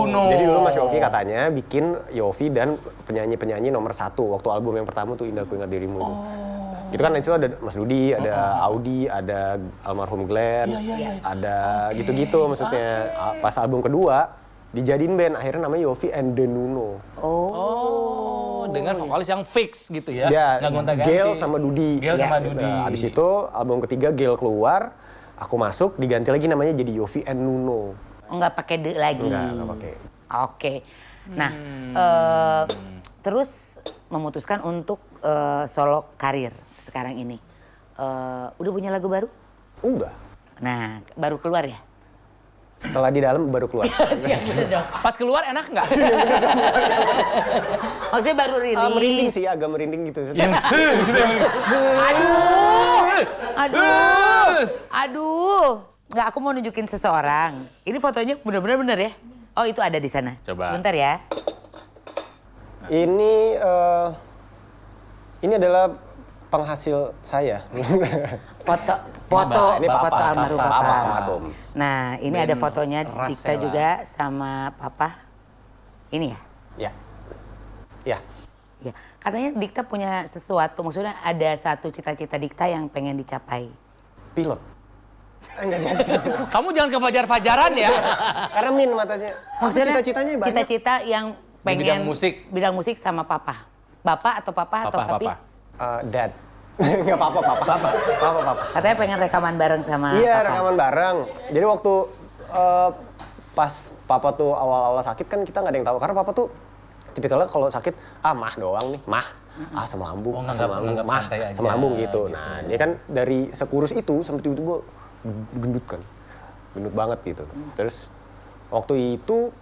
uno. Jadi dulu Mas Yofi katanya bikin Yofi dan penyanyi-penyanyi nomor 1 waktu album yang pertama tuh Indah Ku Ingat Dirimu. Gitu kan itu ada Mas Dudi, ada Audi, ada almarhum Glenn, ada gitu-gitu maksudnya. Pas album kedua dijadiin band, akhirnya namanya Yofi and the Nuno. Oh, dengan vokalis yang fix gitu ya? Ya, Nggak gonta-ganti. Gail sama Dudi. Gail sama Gitu. Dudi. Abis itu album ketiga Gail keluar, aku masuk diganti lagi namanya jadi Yofi and Nuno. Nggak pakai de lagi. Enggak pakai. Oke. Nah, terus memutuskan untuk solo karir sekarang ini. Udah punya lagu baru? Udah. Nah, baru keluar ya? Setelah di dalam baru keluar. Pas keluar enak nggak? Maksudnya baru rilis? Merinding sih, agak merinding gitu. Aduh. Nggak, aku mau nunjukin seseorang. Ini fotonya bener-bener bener ya? Oh, itu ada di sana. Coba. Sebentar ya. Ini adalah penghasil saya. Foto Ini papa, foto almarhum papa, papa. almarhum. Nah, ini ada fotonya Rasela. Dikta juga sama papa. Ini ya? Ya. Ya. Ya. Katanya Dikta punya sesuatu, maksudnya ada satu cita-cita Dikta yang pengen dicapai. Pilot. Enggak jadi. Kamu jangan ke fajar-fajaran ya. Karena min matanya. Maksudnya Cita-citanya banyak. cita-cita yang pengen bidang musik. Bidang musik sama papa. Bapak atau papa atau papi? Papa. Dad. Enggak apa-apa, papa. Papa. Katanya pengen rekaman bareng sama Iya, papa. rekaman bareng. Jadi waktu pas papa tuh awal-awal sakit kan kita nggak ada yang tahu. Karena papa tuh tipikalnya kalau sakit, mah doang nih, mah. Asam lambung, Oh, asam nganggap lambung, mah, santai aja, asam lambung gitu. gitu. Nah, dia kan dari sekurus itu sampai tiba-tiba gendut kan. Gendut banget gitu. Terus waktu itu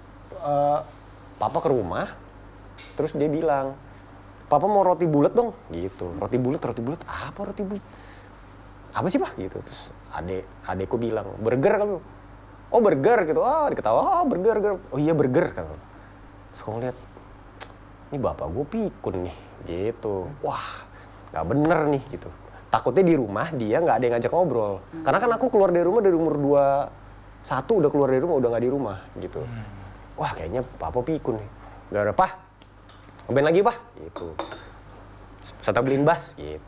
papa ke rumah, terus dia bilang, papa mau roti bulat dong, gitu. Roti bulat, apa roti bulat? Apa sih pak? Gitu. Terus adekku bilang, burger kan? Oh burger gitu, diketawa, burger. Oh iya burger kan. Terus aku ngeliat, ini bapak gue pikun nih, gitu. Wah, nggak bener nih, gitu. Takutnya di rumah dia nggak ada yang ngajak ngobrol. Karena kan aku keluar dari rumah dari umur 21 udah keluar dari rumah, udah nggak di rumah, gitu. Wah kayaknya papa pikun nih. Gak ada, Pak. Ngeband lagi, Pak. Gitu. Serta beliin bass, gitu.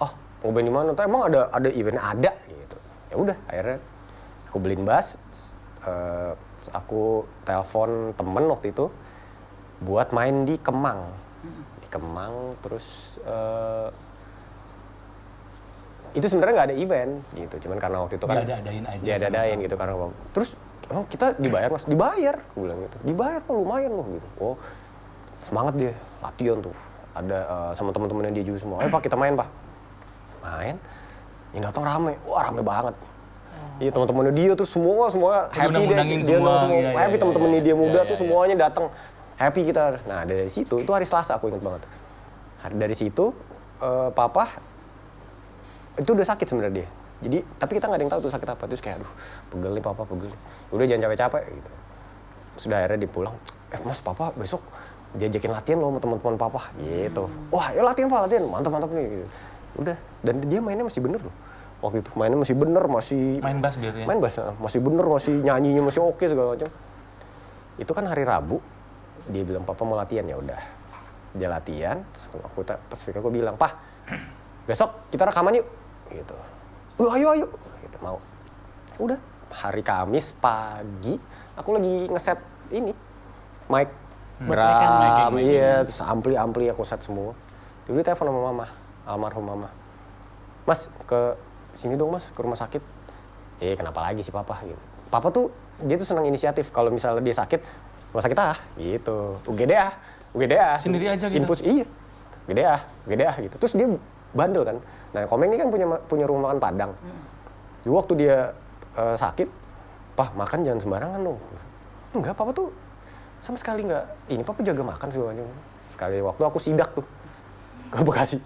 Oh, mau band di mana? Emang ada event? Ada, gitu. Ya udah, akhirnya aku beliin bass. Aku telepon temen waktu itu buat main di Kemang. Di Kemang, terus itu sebenarnya nggak ada event, gitu. Cuman karena waktu itu kan diadain aja. Diadain gitu karena terus emang kita dibayar mas? Dibayar, aku bilang gitu. Dibayar kok lumayan loh gitu. Oh semangat dia, latihan tuh. Ada sama teman-temannya dia juga semua. Ayo pak kita main pak. Main, yang datang rame. Wah rame banget. Iya teman-temannya dia tuh semua happy deh. Dia semua happy teman-temannya dia muda tuh semuanya datang. Happy kita. Nah dari situ, itu hari Selasa aku ingat banget. Dari situ papa itu udah sakit sebenarnya dia. Jadi, tapi kita nggak ada yang tahu tuh sakit apa. Terus kayak, aduh, pegel nih papa, pegel. Udah jangan capek-capek gitu. Sudah akhirnya dia pulang, mas papa besok diajakin latihan loh sama teman-teman papa gitu. Wah, ya latihan pak, latihan. Mantap-mantap nih gitu. Udah, dan dia mainnya masih bener loh. Waktu itu mainnya masih bener, masih main bass gitu ya. Main bass, masih bener, masih nyanyinya masih oke segala macam. Itu kan hari Rabu, dia bilang papa mau latihan ya udah. Dia latihan, terus aku bilang, "Pak, besok kita rekaman yuk." Gitu. Ayo, gitu, mau. Udah, hari Kamis pagi, aku lagi ngeset ini, mic, drum, iya, terus ampli aku set semua. Tiba-tiba telepon sama mama, almarhum mama. Mas, ke sini dong mas, ke rumah sakit. Kenapa lagi sih papa gitu. Papa tuh, dia tuh senang inisiatif, kalau misalnya dia sakit, rumah sakit gitu. UGDA. Sendiri aja gitu? Infus, iya. UGDA gitu. Terus dia bandel kan. Nah, Komeng ini kan punya rumah makan Padang. Jadi waktu dia sakit, "Pak, makan jangan sembarangan dong." Enggak, papa tuh sama sekali enggak. Ini papa jaga makan semuanya. Sekali waktu aku sidak tuh ke Bekasi,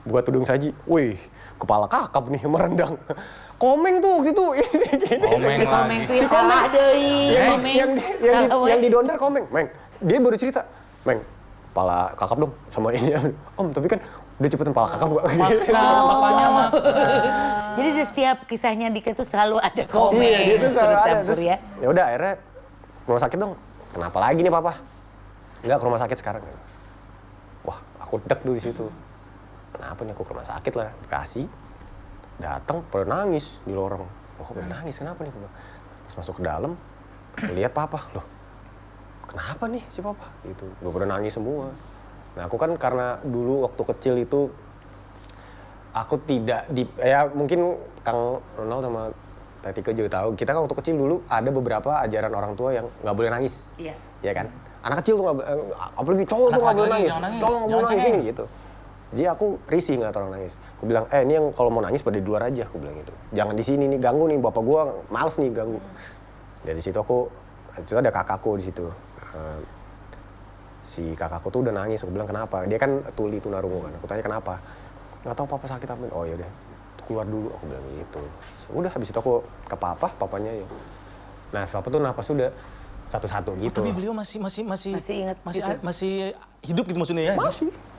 buat tudung saji. Wih, kepala kakap nih merendang. Komeng tuh waktu itu gini. Komeng tuh salah deui. Yang didonder Komeng. Meng, dia baru cerita. Meng, kepala kakap dong sama ini. Om, tapi kan udah cepetan kepala kakap gak? Maksa, bapaknya maksa. Jadi di setiap kisahnya Dika tuh selalu ada Komeng. Iya, dia tuh selalu ada. Campur ya. Ya udah akhirnya ke rumah sakit dong. Kenapa lagi nih papa? Enggak ke rumah sakit sekarang. Wah, aku deg tuh di situ. Kenapa nih aku ke rumah sakit lah, Bekasi. Datang pada nangis di lorong. Wah, kok pada nangis? Kenapa nih? Terus masuk ke dalam, lihat papa. Loh, kenapa nih si papa? Gitu. Udah pada nangis semua. Nah, aku kan karena dulu waktu kecil itu aku tidak mungkin Kang Ronald sama Teh Tika juga tahu, kita kan waktu kecil dulu ada beberapa ajaran orang tua yang nggak boleh nangis. Iya. Iya kan? Anak kecil tuh apalagi cowok tuh nggak boleh nangis. Cowok nggak boleh nangis ini gitu. Jadi aku risih ngeliat orang nangis. Aku bilang, ini yang kalau mau nangis pada di luar aja, aku bilang gitu. Jangan di sini nih, ganggu nih, bapak gua males nih ganggu. Dari situ itu ada kakakku di situ. Si kakakku tuh udah nangis, aku bilang kenapa? Dia kan tuli tunarungu kan, aku tanya kenapa? Nggak tahu papa sakit apa. Oh ya udah, keluar dulu, aku bilang gitu. Udah habis itu aku ke papanya ya. Nah papa tuh napas udah satu-satu gitu. Tapi beliau masih ingat gitu. masih hidup gitu maksudnya ya?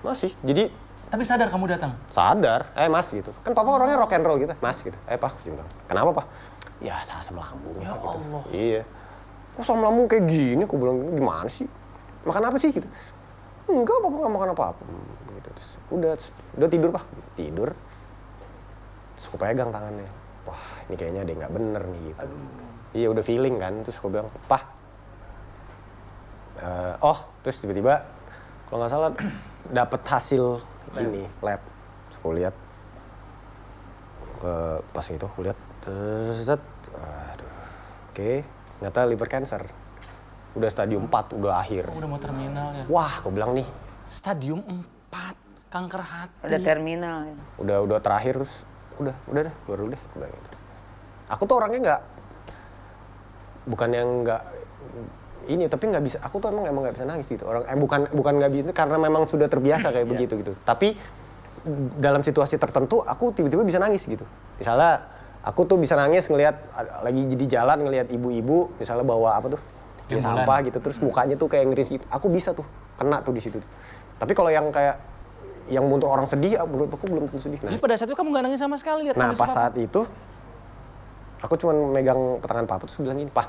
Masih. Jadi tapi sadar kamu datang? Sadar, mas gitu. Kan papa orangnya rock and roll gitu, mas gitu. Pak, aku bilang, kenapa pak? Ya asam lambung. Ya gitu. Allah. Iya. Kok asam lambung kayak gini? Aku bilang, gimana sih? Makan apa sih gitu? Enggak, papa nggak makan apa-apa. Gitu. Terus, udah tidur pak, tidur. Terus aku pegang tangannya. Wah, ini kayaknya ada yang nggak bener nih gitu. Iya, udah feeling kan. Terus aku bilang, "Pah." Terus tiba-tiba kalau nggak salah dapat hasil ini lab. Terus aku lihat pas itu aku lihat, oke, ternyata liver cancer. Udah stadium 4, udah akhir. Udah mau terminal ya? Wah, aku bilang nih. Stadium 4, kanker hati. Udah terminal ya? Udah terakhir terus, udah deh, keluar dulu deh. Aku bilang gitu. Aku tuh orangnya bukan yang ini tapi nggak bisa, aku tuh emang nggak bisa nangis gitu orang, bukan nggak bisa karena memang sudah terbiasa kayak begitu gitu, tapi dalam situasi tertentu aku tiba-tiba bisa nangis gitu. Misalnya aku tuh bisa nangis ngelihat lagi di jalan ngelihat ibu-ibu misalnya bawa apa tuh sampah gitu, terus mukanya tuh kayak ngeris gitu, aku bisa tuh kena tuh di situ. Tapi kalau yang kayak yang untuk orang sedih, menurut aku belum tentu sedih. Jadi pada saat itu kamu nggak nangis sama sekali lihat Nah pas saat itu aku cuma megang tangan papa terus bilang gini, "Pak,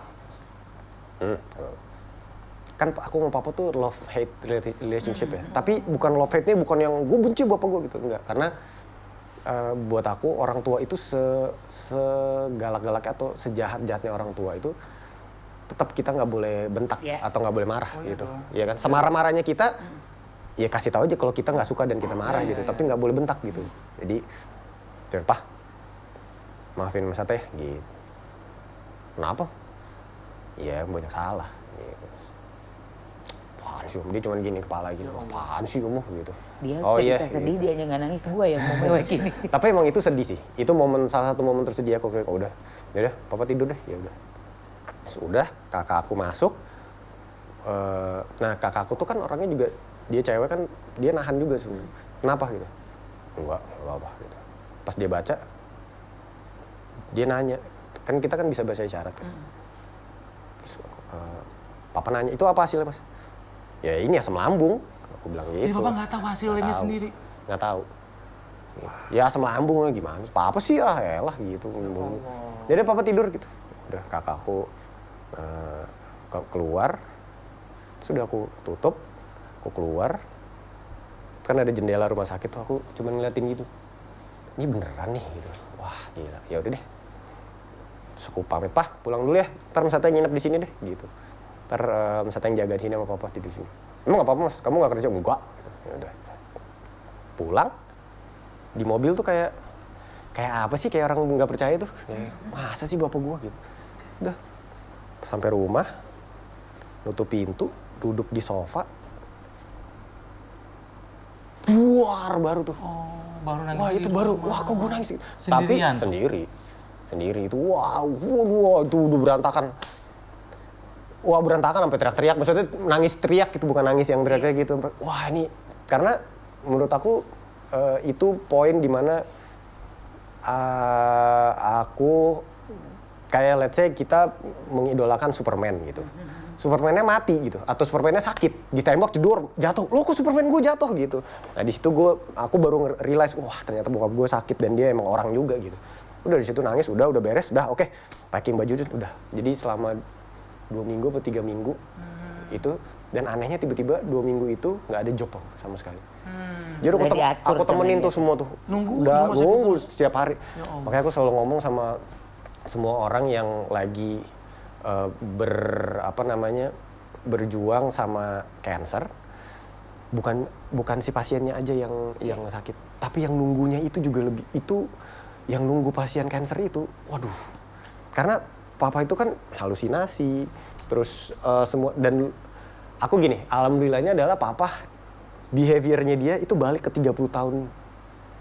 kan aku sama papa tuh love hate relationship ya, tapi bukan love hate-nya bukan yang gue benci bapak gue gitu, enggak, karena buat aku orang tua itu segalak-galaknya atau sejahat-jahatnya orang tua itu tetap kita nggak boleh bentak atau nggak boleh marah gitu, ya kan, semarah-marahnya kita ya kasih tahu aja kalau kita nggak suka dan kita marah gitu, tapi nggak boleh bentak gitu. Jadi, Pak, maafin Mas Teh gitu. Kenapa? Ya banyak salah. Gitu. Apaan sih, dia cuma gini kepala gini. Apaan sih kamu gitu. Dia cerita sedih, dia aja nggak nangis, gue yang mau mewek gini. Tapi emang itu sedih sih. Itu salah satu momen tersedih aku kayak udah, yaudah, papa tidur deh, ya udah. Sudah, kakak aku masuk. Nah kakak aku tuh kan orangnya juga, dia cewek kan, dia nahan juga sebenarnya. Kenapa gitu? Enggak apa-apa gitu. Pas dia baca, dia nanya, kan kita kan bisa bahasa isyarat kan. Terus, papa nanya, itu apa hasilnya Mas? Ya ini asam lambung, aku bilang gitu. Jadi papa nggak tahu hasilnya sendiri? Nggak tahu. Ya asam lambung gimana? Apa sih elah gitu. Jadi papa tidur gitu. Udah kakakku keluar, sudah aku tutup, aku keluar. Kan ada jendela rumah sakit tuh, aku cuma ngeliatin gitu. Ini beneran nih gitu. Wah gila, ya udah deh. Terus aku pamit, Pak pulang dulu ya, ntar Mas Ateng nginep di sini deh gitu. Ntar Mas Ateng jaga di sini sama papa tidur di sini. Emang nggak apa-apa Mas, kamu nggak kerja? Enggak. Ya udah. Pulang di mobil tuh kayak apa sih, kayak orang nggak percaya tuh. Masa sih bapak gua gitu. Udah sampai rumah, nutup pintu, duduk di sofa, buar baru tuh. Baru nangis. Wah itu baru, wah kok gue nangis. Sendirian? Tapi sendiri itu, wow, itu udah berantakan. Wah berantakan sampai teriak-teriak, maksudnya nangis teriak gitu, bukan nangis yang teriak-teriak gitu. Wah ini, karena menurut aku itu poin dimana aku kayak let's say kita mengidolakan Superman gitu. Superman-nya mati gitu, atau Superman-nya sakit, ditembak jedor, jatuh. Loh kok Superman gue jatuh gitu. Nah di situ aku baru realize, wah ternyata bokap gue sakit dan dia emang orang juga gitu. Udah di situ nangis, udah beres, udah oke. Packing baju udah. Jadi selama 2 minggu atau 3 minggu itu, dan anehnya tiba-tiba 2 minggu itu nggak ada job aku sama sekali. Jadi aku temenin tuh semua tuh. Nunggu setiap hari. Makanya aku selalu ngomong sama semua orang yang lagi berjuang sama cancer, bukan si pasiennya aja yang sakit, tapi yang nunggunya itu juga lebih, itu yang nunggu pasien cancer itu, waduh, karena papa itu kan halusinasi, terus semua, dan aku gini, alhamdulillahnya adalah papa behaviornya dia itu balik ke 30 tahun.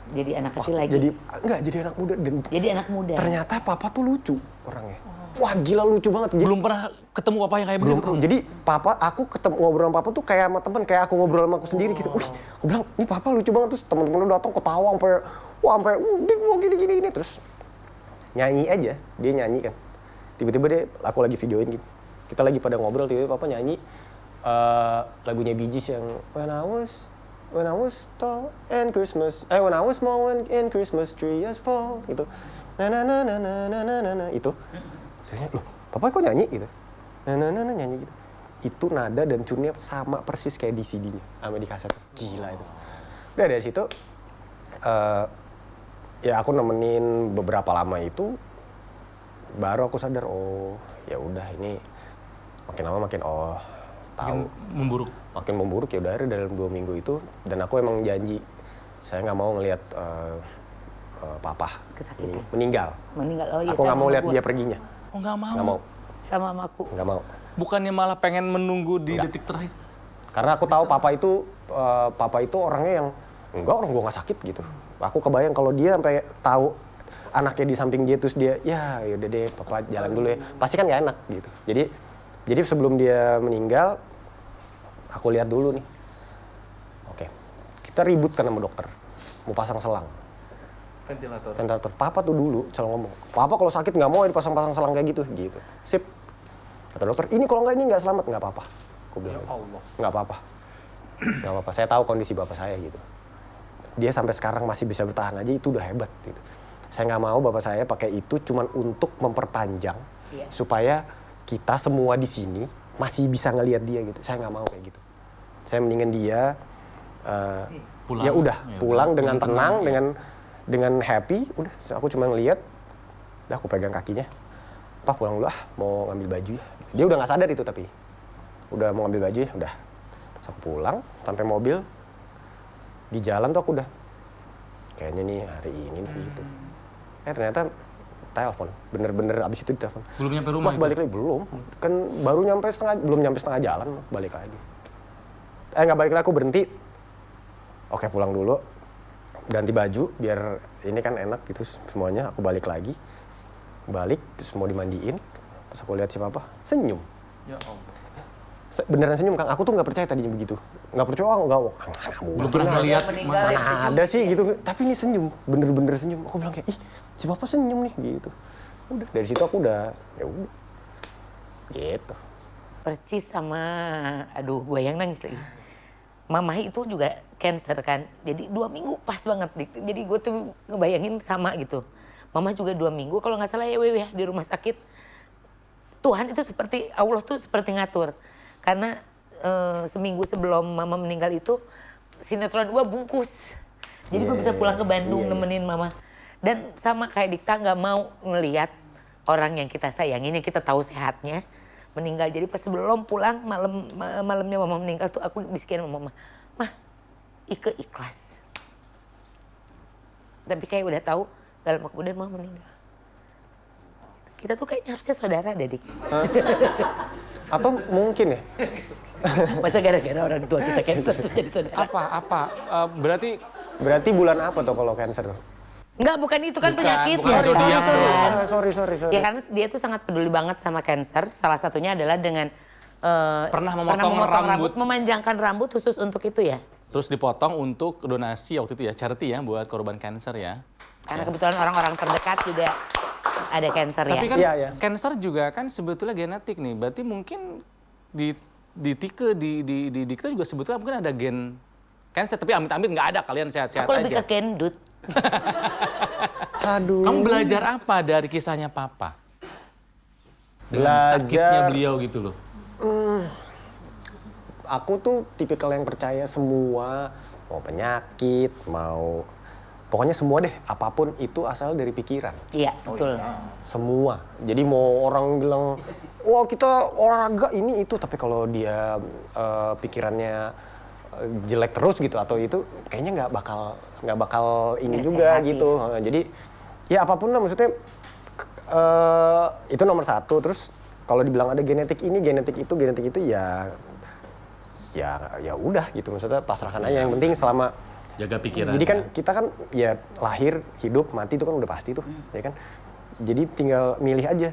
Jadi anak kecil lagi? Jadi anak muda. Jadi anak muda? Ternyata papa tuh lucu orangnya. Wah gila lucu banget. Belum pernah ketemu papa yang kayak begitu? Jadi papa, aku ngobrol sama papa tuh kayak sama temen, kayak aku ngobrol sama aku sendiri gitu. Wih, aku bilang, ini papa lucu banget. Terus teman-teman udah datang ketawa sampai dia mau gini. Terus nyanyi aja, dia nyanyi kan. Tiba-tiba aku lagi videoin gitu. Kita lagi pada ngobrol, tiba-tiba papa nyanyi lagunya Bee Gees yang When I was tall and Christmas, when I was small and Christmas tree was fall gitu. Itu. Saya loh, papa kok nyanyi gitu? Nyanyi gitu. Itu nada dan tune-nya sama persis kayak di CD-nya sama di kaset. Gila itu. Udah dari situ ya aku nemenin beberapa lama itu, baru aku sadar, oh ya udah ini makin lama makin tahu makin memburuk ya udah dalam 2 minggu itu. Dan aku emang janji saya nggak mau ngelihat papa meninggal. Oh iya, aku nggak mau lihat dia perginya. Oh nggak mau? Nggak mau. Sama aku. Nggak mau. Bukannya malah pengen menunggu di detik terakhir? Karena aku tahu papa itu orangnya yang enggak, orang gua nggak sakit gitu. Aku kebayang kalau dia sampai tahu anaknya di samping dia terus dia ya udah deh papa jalan dulu ya, pasti kan nggak enak gitu. Jadi Jadi sebelum dia meninggal, aku lihat dulu nih. Oke, kita ribut kan sama dokter, mau pasang selang. Ventilator. Papa tuh dulu selalu ngomong, Papa kalau sakit nggak mau dipasang-pasang selang kayak gitu. Sip. Kata dokter, ini kalau nggak ini nggak selamat, nggak apa-apa. Aku bilang, nggak apa-apa. Nggak apa-apa, saya tahu kondisi bapak saya gitu. Dia sampai sekarang masih bisa bertahan aja, itu udah hebat gitu. Saya nggak mau bapak saya pakai itu cuman untuk memperpanjang supaya kita semua di sini masih bisa ngelihat dia gitu. Saya nggak mau kayak gitu. Saya mendingan dia ya udah pulang dengan tenang, dengan happy. Udah, aku cuma ngelihat, udah aku pegang kakinya. Pak pulang dulu mau ngambil baju ya. Dia udah nggak sadar itu tapi udah mau ngambil baju ya, udah. Terus aku pulang sampai mobil. Di jalan tuh aku udah kayaknya nih hari ini nih gitu. Ternyata telepon, bener-bener abis itu ditelepon. Belum nyampe rumah? Mas balik lagi belum, kan belum nyampe setengah jalan balik lagi. Nggak balik lagi, aku berhenti. Oke pulang dulu, ganti baju biar ini kan enak gitu semuanya. Aku balik lagi, terus mau dimandiin. Pas aku lihat si papa senyum. Ya Allah. Beneran senyum Kang, aku tuh nggak percaya tadinya begitu. Nggak percaya, belum pernah lihat mana ada sih gitu. Tapi ini senyum, bener-bener senyum. Aku bilang kayak, ih si papa senyum nih gitu. Udah dari situ aku udah, ya udah gitu. Persis sama, aduh gue yang nangis lagi. Mama itu juga cancer kan, jadi 2 minggu pas banget. Jadi gue tuh ngebayangin sama gitu. Mama juga 2 minggu, kalau nggak salah ya di rumah sakit. Tuhan itu seperti, Allah tuh seperti ngatur. Karena seminggu sebelum mama meninggal itu sinetron gue bungkus. Jadi gue bisa pulang ke Bandung nemenin mama. Dan sama kayak Dikta nggak mau ngelihat orang yang kita sayangin, yang kita tahu sehatnya meninggal. Jadi pas sebelum pulang malamnya mama meninggal tuh aku bisikin sama mama, Mah, Ike ikhlas. Tapi kayak udah tahu dalam kemudian mama meninggal. Kita tuh kayaknya harusnya saudara deh, Dik. Atau mungkin ya? Masa gara-gara orang tua kita cancer tuh jadi saudara? Apa? Berarti bulan apa tuh kalau cancer tuh? Enggak, bukan itu kan penyakit. Sorry. Ya karena dia tuh sangat peduli banget sama cancer. Salah satunya adalah dengan pernah memotong rambut, memanjangkan rambut khusus untuk itu ya. Terus dipotong untuk donasi waktu itu ya, charity ya buat korban cancer ya. Karena kebetulan orang-orang terdekat juga ada cancer ya. Tapi kan cancer juga kan sebetulnya genetik nih. Berarti mungkin di Dikta juga sebetulnya mungkin ada gen cancer. Tapi amit-amit nggak ada, kalian sehat-sehat aja. Aku lebih ke gendut. Aduh. Kamu belajar apa dari kisahnya Papa? Belajar. Sakitnya beliau gitu loh. Aku tuh tipikal yang percaya semua, mau penyakit, mau pokoknya semua deh, apapun itu asal dari pikiran. Iya, betul. Semua. Jadi mau orang bilang, wah kita olahraga ini itu, tapi kalau dia pikirannya jelek terus gitu atau itu, kayaknya nggak bakal ini juga gitu. Ya. Jadi ya apapun lah, maksudnya itu nomor satu. Terus kalau dibilang ada genetik ini, genetik itu ya udah gitu, maksudnya pasrahkan aja. Yang penting selama jaga pikiran. Jadi kan kita kan ya lahir, hidup, mati itu kan udah pasti tuh, ya kan. Jadi tinggal milih aja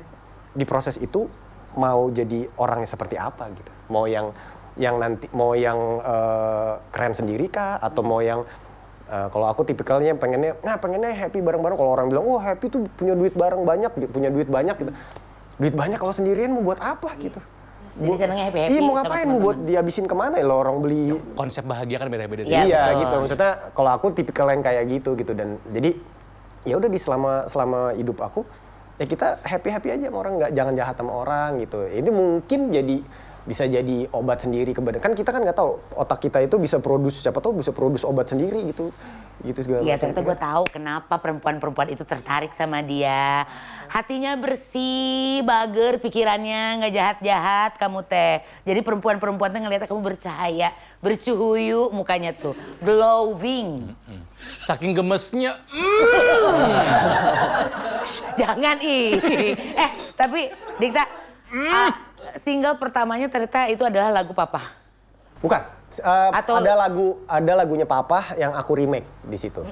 di proses itu mau jadi orang yang seperti apa gitu. Mau yang keren sendiri kah atau mau yang kalau aku tipikalnya pengennya happy bareng-bareng. Kalau orang bilang, "Oh, happy tuh punya duit banyak gitu." Duit banyak kalau sendirian mau buat apa gitu. Jadi senangnya happy-happy. Iya, mau ngapain? Mau buat dihabisin kemana ya lo orang beli. Konsep bahagia kan beda-beda. Iya gitu. Maksudnya kalau aku tipikal yang kayak gitu dan jadi ya udah di selama hidup aku ya kita happy aja sama orang, jangan jahat sama orang gitu. Ini mungkin bisa jadi obat sendiri ke badan. Kan kita kan nggak tahu otak kita itu bisa siapa tahu bisa produce obat sendiri gitu segala macam. Iya, ternyata gue tahu kenapa perempuan itu tertarik sama dia. Hatinya bersih, bager, pikirannya nggak jahat-jahat kamu teh. Jadi perempuan tuh ngeliat kamu bercahaya, bercuhuyu mukanya tuh, glowing. Saking gemesnya. Jangan tapi Dikta, single pertamanya ternyata itu adalah lagu Papa. Bukan. Atau- ada lagunya Papa yang aku remake di situ.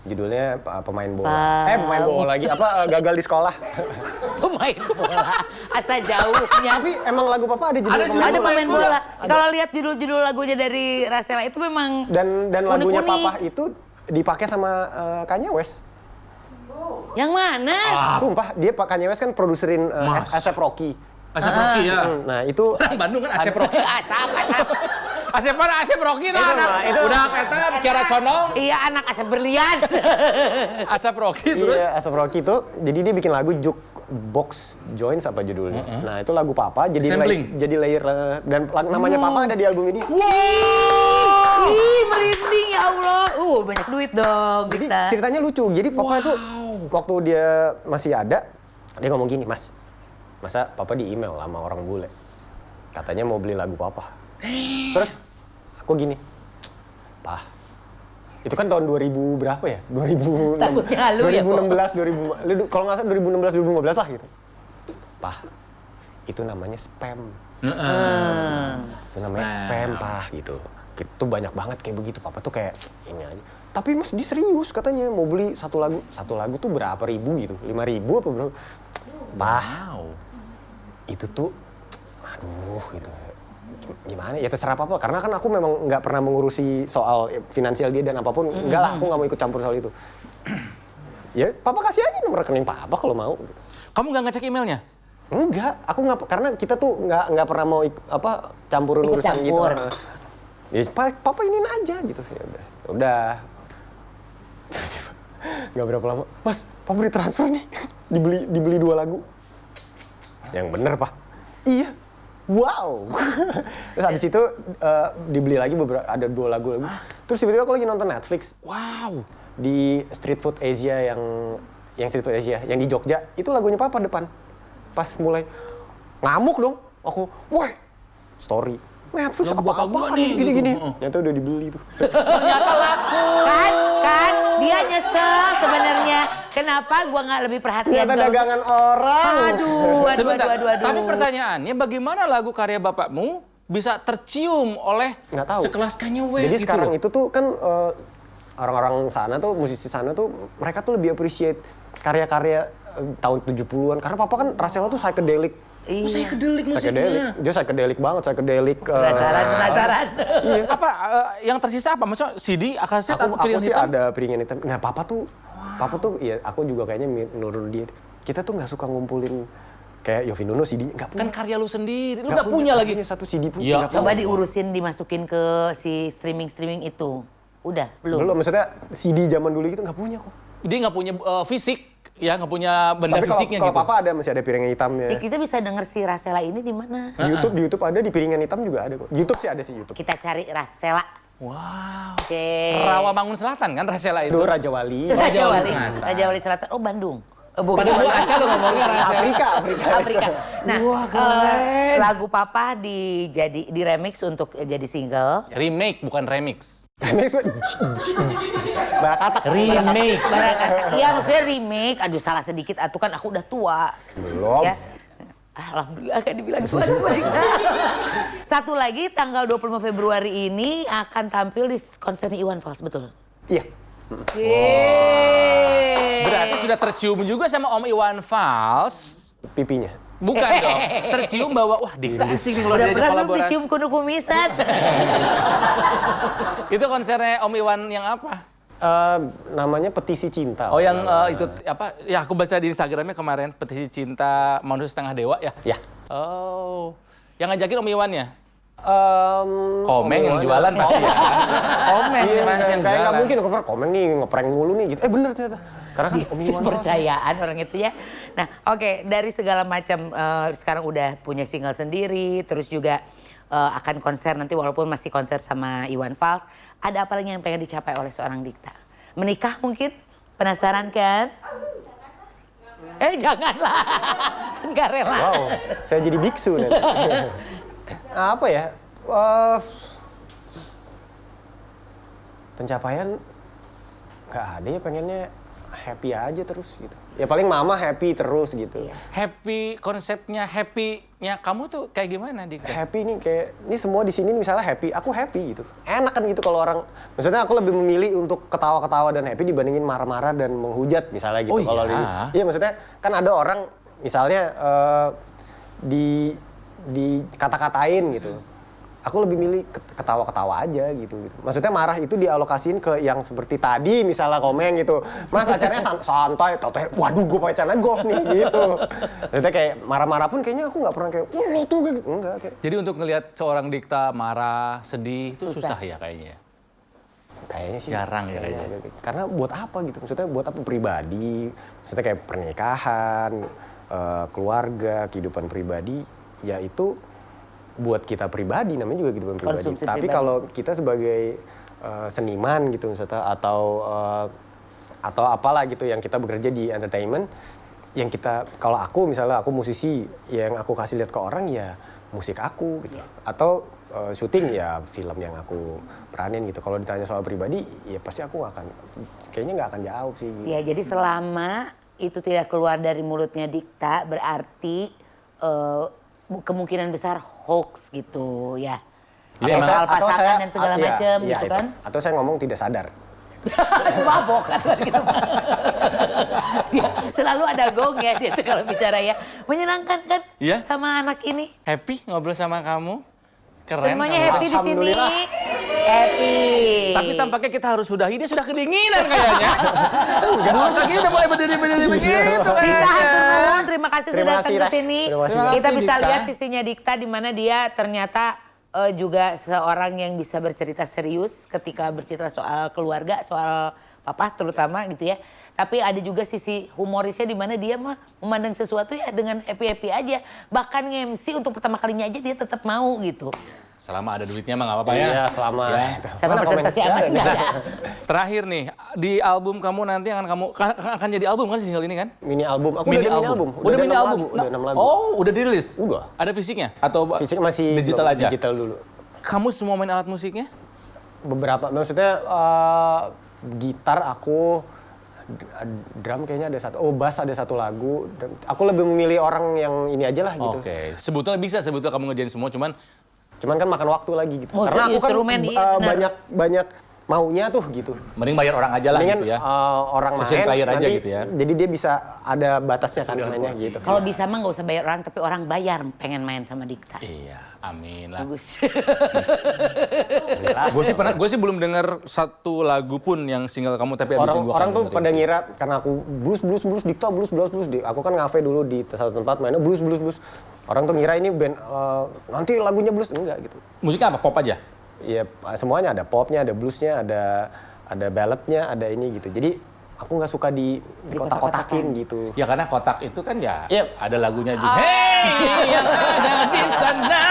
Judulnya Pemain Bola. Pemain bola lagi gagal di sekolah. Pemain bola. Asa jauhnya. Tapi emang lagu Papa ada judul Ada Ada pemain bola. Ada. Kalau lihat judul-judul lagunya dari Rasela itu memang dan lagunya unik-unik. Papa itu dipakai sama Kanye West. Yang mana? Sumpah, dia Kanye West kan produserin A$AP Rocky. Asep Rocky ya. Nah, itu Orang Bandung kan Asep Rocky. Asap. Asep Rocky tuh anak. Udah kata bicara condong. Iya, anak asap berlian. Asep Rocky terus. Iya, A$AP Rocky itu, jadi dia bikin lagu Jukebox Joints apa judulnya. Nah, itu lagu Papa, jadi Sampling. jadi layer dan namanya Papa ada di album ini. Ih, merinding ya Allah. Banyak duit dong Jadi kita. ceritanya lucu. Jadi Papa itu waktu dia masih ada, dia ngomong gini, Mas, masa Papa di email sama orang bule, katanya mau beli lagu Papa. Terus aku gini, Pak, itu kan tahun 2000 berapa ya? 2006, Takutnya lu ya, 2016, kalau nggak salah 2016, 2015 lah gitu. Pak, itu namanya spam. Itu namanya spam, Pak, gitu. Itu banyak banget kayak begitu. Papa tuh kayak ini aja. Tapi Mas, dia serius katanya mau beli satu lagu tuh berapa ribu gitu, 5.000 apa berapa? Pak, itu tuh, aduh gitu. Gimana ya terserah Papa, karena kan aku memang nggak pernah mengurusi soal finansial dia dan apapun. Enggak lah, aku nggak mau ikut campur soal itu. Ya Papa kasih aja nomor rekening Papa kalau mau. Kamu nggak ngecek emailnya? Enggak, aku nggak, karena kita tuh nggak pernah mau campurin Ikut urusan gitu. campur. Ya Papa iniin aja gitu. Ya udah. Nggak berapa lama, Mas, Papa beri transfer nih. dibeli 2 lagu. Yang bener, Pak. Iya. Wow. Terus habis itu dibeli lagi ada 2 lagu lagi. Terus tiba-tiba aku lagi nonton Netflix. Wow. Di Street Food Asia yang Street Food Asia yang di Jogja, itu lagunya Papa depan. Pas mulai ngamuk dong. Aku, woi, story. Netflix Lagu bapak gua apa-apaan nih, gini-gini. gitu. Ternyata udah dibeli tuh. Ternyata laku. Kan dia nyesel sebenarnya. Kenapa gua nggak lebih perhatian? Ternyata dagangan orang. Aduh. Sebentar. Tapi pertanyaannya, bagaimana lagu karya bapakmu bisa tercium oleh Nggak tahu. sekelas Kanye West? Jadi gitu sekarang loh? itu tuh kan orang-orang sana tuh, musisi sana tuh, mereka tuh lebih appreciate karya-karya tahun 70-an. Karena Papa kan Rasela tuh psychedelic. Oh, saya kedelik musiknya. Dia psychedelic banget, psychedelic. Penasaran. Iya. Apa yang tersisa apa? Maksudnya CD, kaset atau Aku piringan sih hitam? ada piringan hitam. Nah, Papa tuh, ya aku juga kayaknya menurut dia, kita tuh nggak suka ngumpulin kayak Yovie Nuno CD-nya nggak punya. Kan karya lu sendiri, lu nggak punya lagi. Punya satu CD pun. Iya. nggak Coba punya. diurusin, dimasukin ke si streaming itu. Udah, belum? Belum, maksudnya CD zaman dulu gitu nggak punya kok. Dia nggak punya fisik, ya nggak punya benda Tapi fisiknya kalau gitu. Papa ada, masih ada piringan hitamnya. Kita bisa denger si Rasela ini di mana? Di YouTube ada, di piringan hitam juga ada kok. YouTube sih ada sih YouTube. Kita cari Rasela. Wow. Cek. Rawamangun Selatan kan Rasela itu. Aduh, Raja Wali. Raja Wali Wali. Selatan. Raja Wali Selatan. Oh, Bandung. Bukan. Padahal gua asal lu ngomongnya Rasela. Afrika. Nah, Wah, keren. lagu Papa di remix untuk jadi single. Remake bukan remix. Barakata. Remake. Iya, maksudnya remake. Aduh, salah sedikit. Atuh kan aku udah tua. Belum. Ya. Alhamdulillah kan dibilang tua sebenarnya. Satu lagi, tanggal 25 Februari ini akan tampil di konser Iwan Fals, betul? Iya. Berarti sudah tercium juga sama Om Iwan Fals. Pipinya. Bukan dong. Tercium bahwa wah Dikta asik nih kalau Udah diajak pernah belum kolaborasi. dicium kudu kumisan? Itu konsernya Om Iwan yang apa? Namanya Petisi Cinta. Oh yang itu apa? Ya aku baca di Instagramnya kemarin Petisi Cinta Manusia Setengah Dewa ya. Ya. Oh, yang ngajakin Om Iwan ya? Komeng yang jualan pasti ya. Komeng Iya, Mas yang kayak nggak jualan. mungkin Komeng nih ngeprank mulu nih gitu. Bener ternyata. Karena kan Om Iwan Fals. Kepercayaan orang itu ya. Nah, oke, dari segala macam sekarang udah punya single sendiri, terus juga akan konser nanti walaupun masih konser sama Iwan Fals. Ada apa lagi yang pengen dicapai oleh seorang Dikta? Menikah mungkin? Penasaran kan? Janganlah. Enggak rela. Wow, saya jadi biksu nanti. Apa ya? Pencapaian nggak ada ya, pengennya happy aja terus gitu. Ya paling mama happy terus gitu. Happy, konsepnya happy-nya kamu tuh kayak gimana, Dik? Happy nih kayak ini semua di sini misalnya happy, aku happy gitu. Enak kan gitu kalau orang, maksudnya aku lebih memilih untuk ketawa-ketawa dan happy dibandingin marah-marah dan menghujat misalnya gitu. Oh, kalau iya? Iya maksudnya kan ada orang misalnya di kata-katain gitu. Aku lebih milih ketawa-ketawa aja gitu. Maksudnya marah itu dialokasiin ke yang seperti tadi misalnya komen gitu. Mas acaranya santai, tau-tau waduh gue pakai celana golf nih gitu. Maksudnya kayak marah-marah pun kayaknya aku nggak pernah kayak lo tuh gitu. Enggak kayak. Jadi untuk ngelihat seorang Dikta marah, sedih itu susah ya kayaknya. Kayaknya sih Jarang ya kayaknya. Karena buat apa gitu? Maksudnya buat apa pribadi? Maksudnya kayak pernikahan, keluarga, kehidupan pribadi, ya itu buat kita pribadi, namanya juga kehidupan pribadi. Konsumsi Tapi pribadi. kalau kita sebagai seniman gitu misalnya atau apalah gitu yang kita bekerja di entertainment, yang kita kalau aku misalnya aku musisi, yang aku kasih lihat ke orang ya musik aku gitu. Atau syuting ya film yang aku peranin gitu. Kalau ditanya soal pribadi ya pasti aku kayaknya nggak akan jawab sih gitu. Ya, jadi selama itu tidak keluar dari mulutnya Dikta berarti kemungkinan besar hoax gitu ya. Iya, Soal pasangan dan segala macam iya, gitu itu. kan. Atau saya ngomong tidak sadar. Mabok atau gitu. Ya, selalu ada gongnya dia tuh kalau bicara ya. Menyenangkan kan Iya. sama anak ini. Happy ngobrol sama kamu? Keren Semuanya kamu. happy di sini. Alhamdulillah. Happy. Tapi tampaknya kita harus sudahi, dia sudah kedinginan kayaknya. Dulu kakinya udah mulai berdiri-berdiri begitu Dikta kayaknya. Haturnuhun, terima kasih Terima sudah kasih, datang ke Dah. sini. Terima kasih, Kita Dah. bisa Dikta. lihat sisinya Dikta di mana dia ternyata juga seorang yang bisa bercerita serius ketika bercerita soal keluarga, soal papa terutama gitu ya. Tapi ada juga sisi humorisnya di mana dia mah memandang sesuatu ya dengan happy-happy aja. Bahkan nge-MC untuk pertama kalinya aja dia tetap mau gitu. Selama ada duitnya mah nggak apa-apa ya. Iya, selama Sama Mana presentasi komen? aman Ada. enggak ada. Terakhir nih, di album kamu nanti akan jadi album kan single ini kan? Mini album. Aku Mini udah ada mini album. Udah mini 6 album. lagu, udah 6 lagu. Oh, udah dirilis? Udah. Ada fisiknya atau Fisik masih digital belum, aja? Digital dulu. Kamu semua main alat musiknya? Beberapa, maksudnya gitar aku, drum kayaknya ada satu, bass ada satu lagu. Aku lebih memilih orang yang ini aja lah gitu. Oke, sebetulnya kamu ngerjain semua, cuman Cuman kan makan waktu lagi gitu. Oh, Karena aku kan instrumen, iya, benar. banyak maunya tuh gitu. mending bayar orang aja lah Mendingan gitu ya. orang Session main player aja nanti, gitu ya. jadi dia bisa ada batasnya kan mainnya gitu. Kalau bisa mah nggak usah bayar orang, tapi orang bayar pengen main sama Dikta. Iya, amin lah. Bagus. Gue sih belum dengar satu lagu pun yang single kamu, tapi abis ini gua Orang akan tuh dengerin pada sih. ngira karena aku blues Dikta blues. Aku kan ngafe dulu di satu tempat mainnya blues. Orang tuh ngira ini band nanti lagunya blues, enggak gitu. Musiknya apa? Pop aja? Iya semuanya ada popnya, ada bluesnya, ada balladnya, ada ini gitu. Jadi aku nggak suka di kotak-kotakin gitu. Ya karena kotak itu kan ya Yep. ada lagunya juga. Hey, yang ada di sana,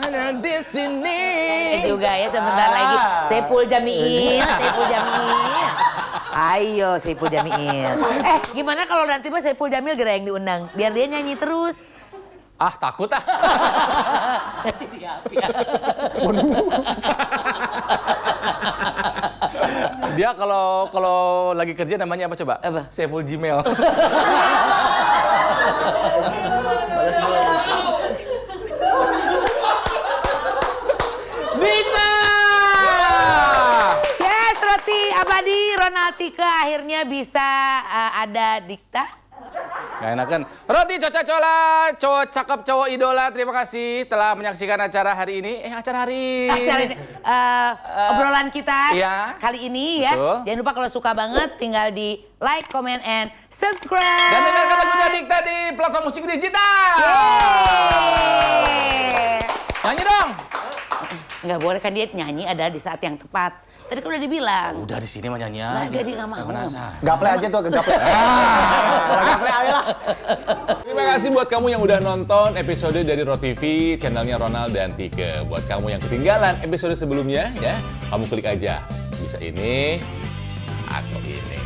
ada di sini. Juga ya sebentar lagi. Saipul Jamil. Ayo Saipul Jamil. Gimana kalau nanti Mas Saipul Jamil gara yang diundang? Biar dia nyanyi terus. Ah, takut ah. Nanti dia Dia kalau lagi kerja namanya apa coba? Apa? Saiful Gmail. Dikta! Yes, Roti Abadi, Ronald Tika akhirnya bisa ada Dikta. Gak enakan. Roti Coca Cola, cowok cakep, cowok idola. Terima kasih telah menyaksikan acara hari ini. Acara hari ini. Obrolan kita Iya. kali ini ya. Betul. Jangan lupa kalau suka banget tinggal di like, comment, and subscribe. Dan dengarkan lagunya Dikta di platform musik digital. Yeay. Nyanyi dong. Nggak boleh kan dia nyanyi adalah di saat yang tepat. Tadi kan udah dibilang. Udah di sini mah nyanyi aja. Nah, jadi nggak mau. Gaple aja tuh, gaple. Gaple aja lah. Terima kasih buat kamu yang udah nonton episode dari Rot TV, channelnya Ronald dan Tike. Buat kamu yang ketinggalan episode sebelumnya ya, kamu klik aja. Bisa ini atau ini.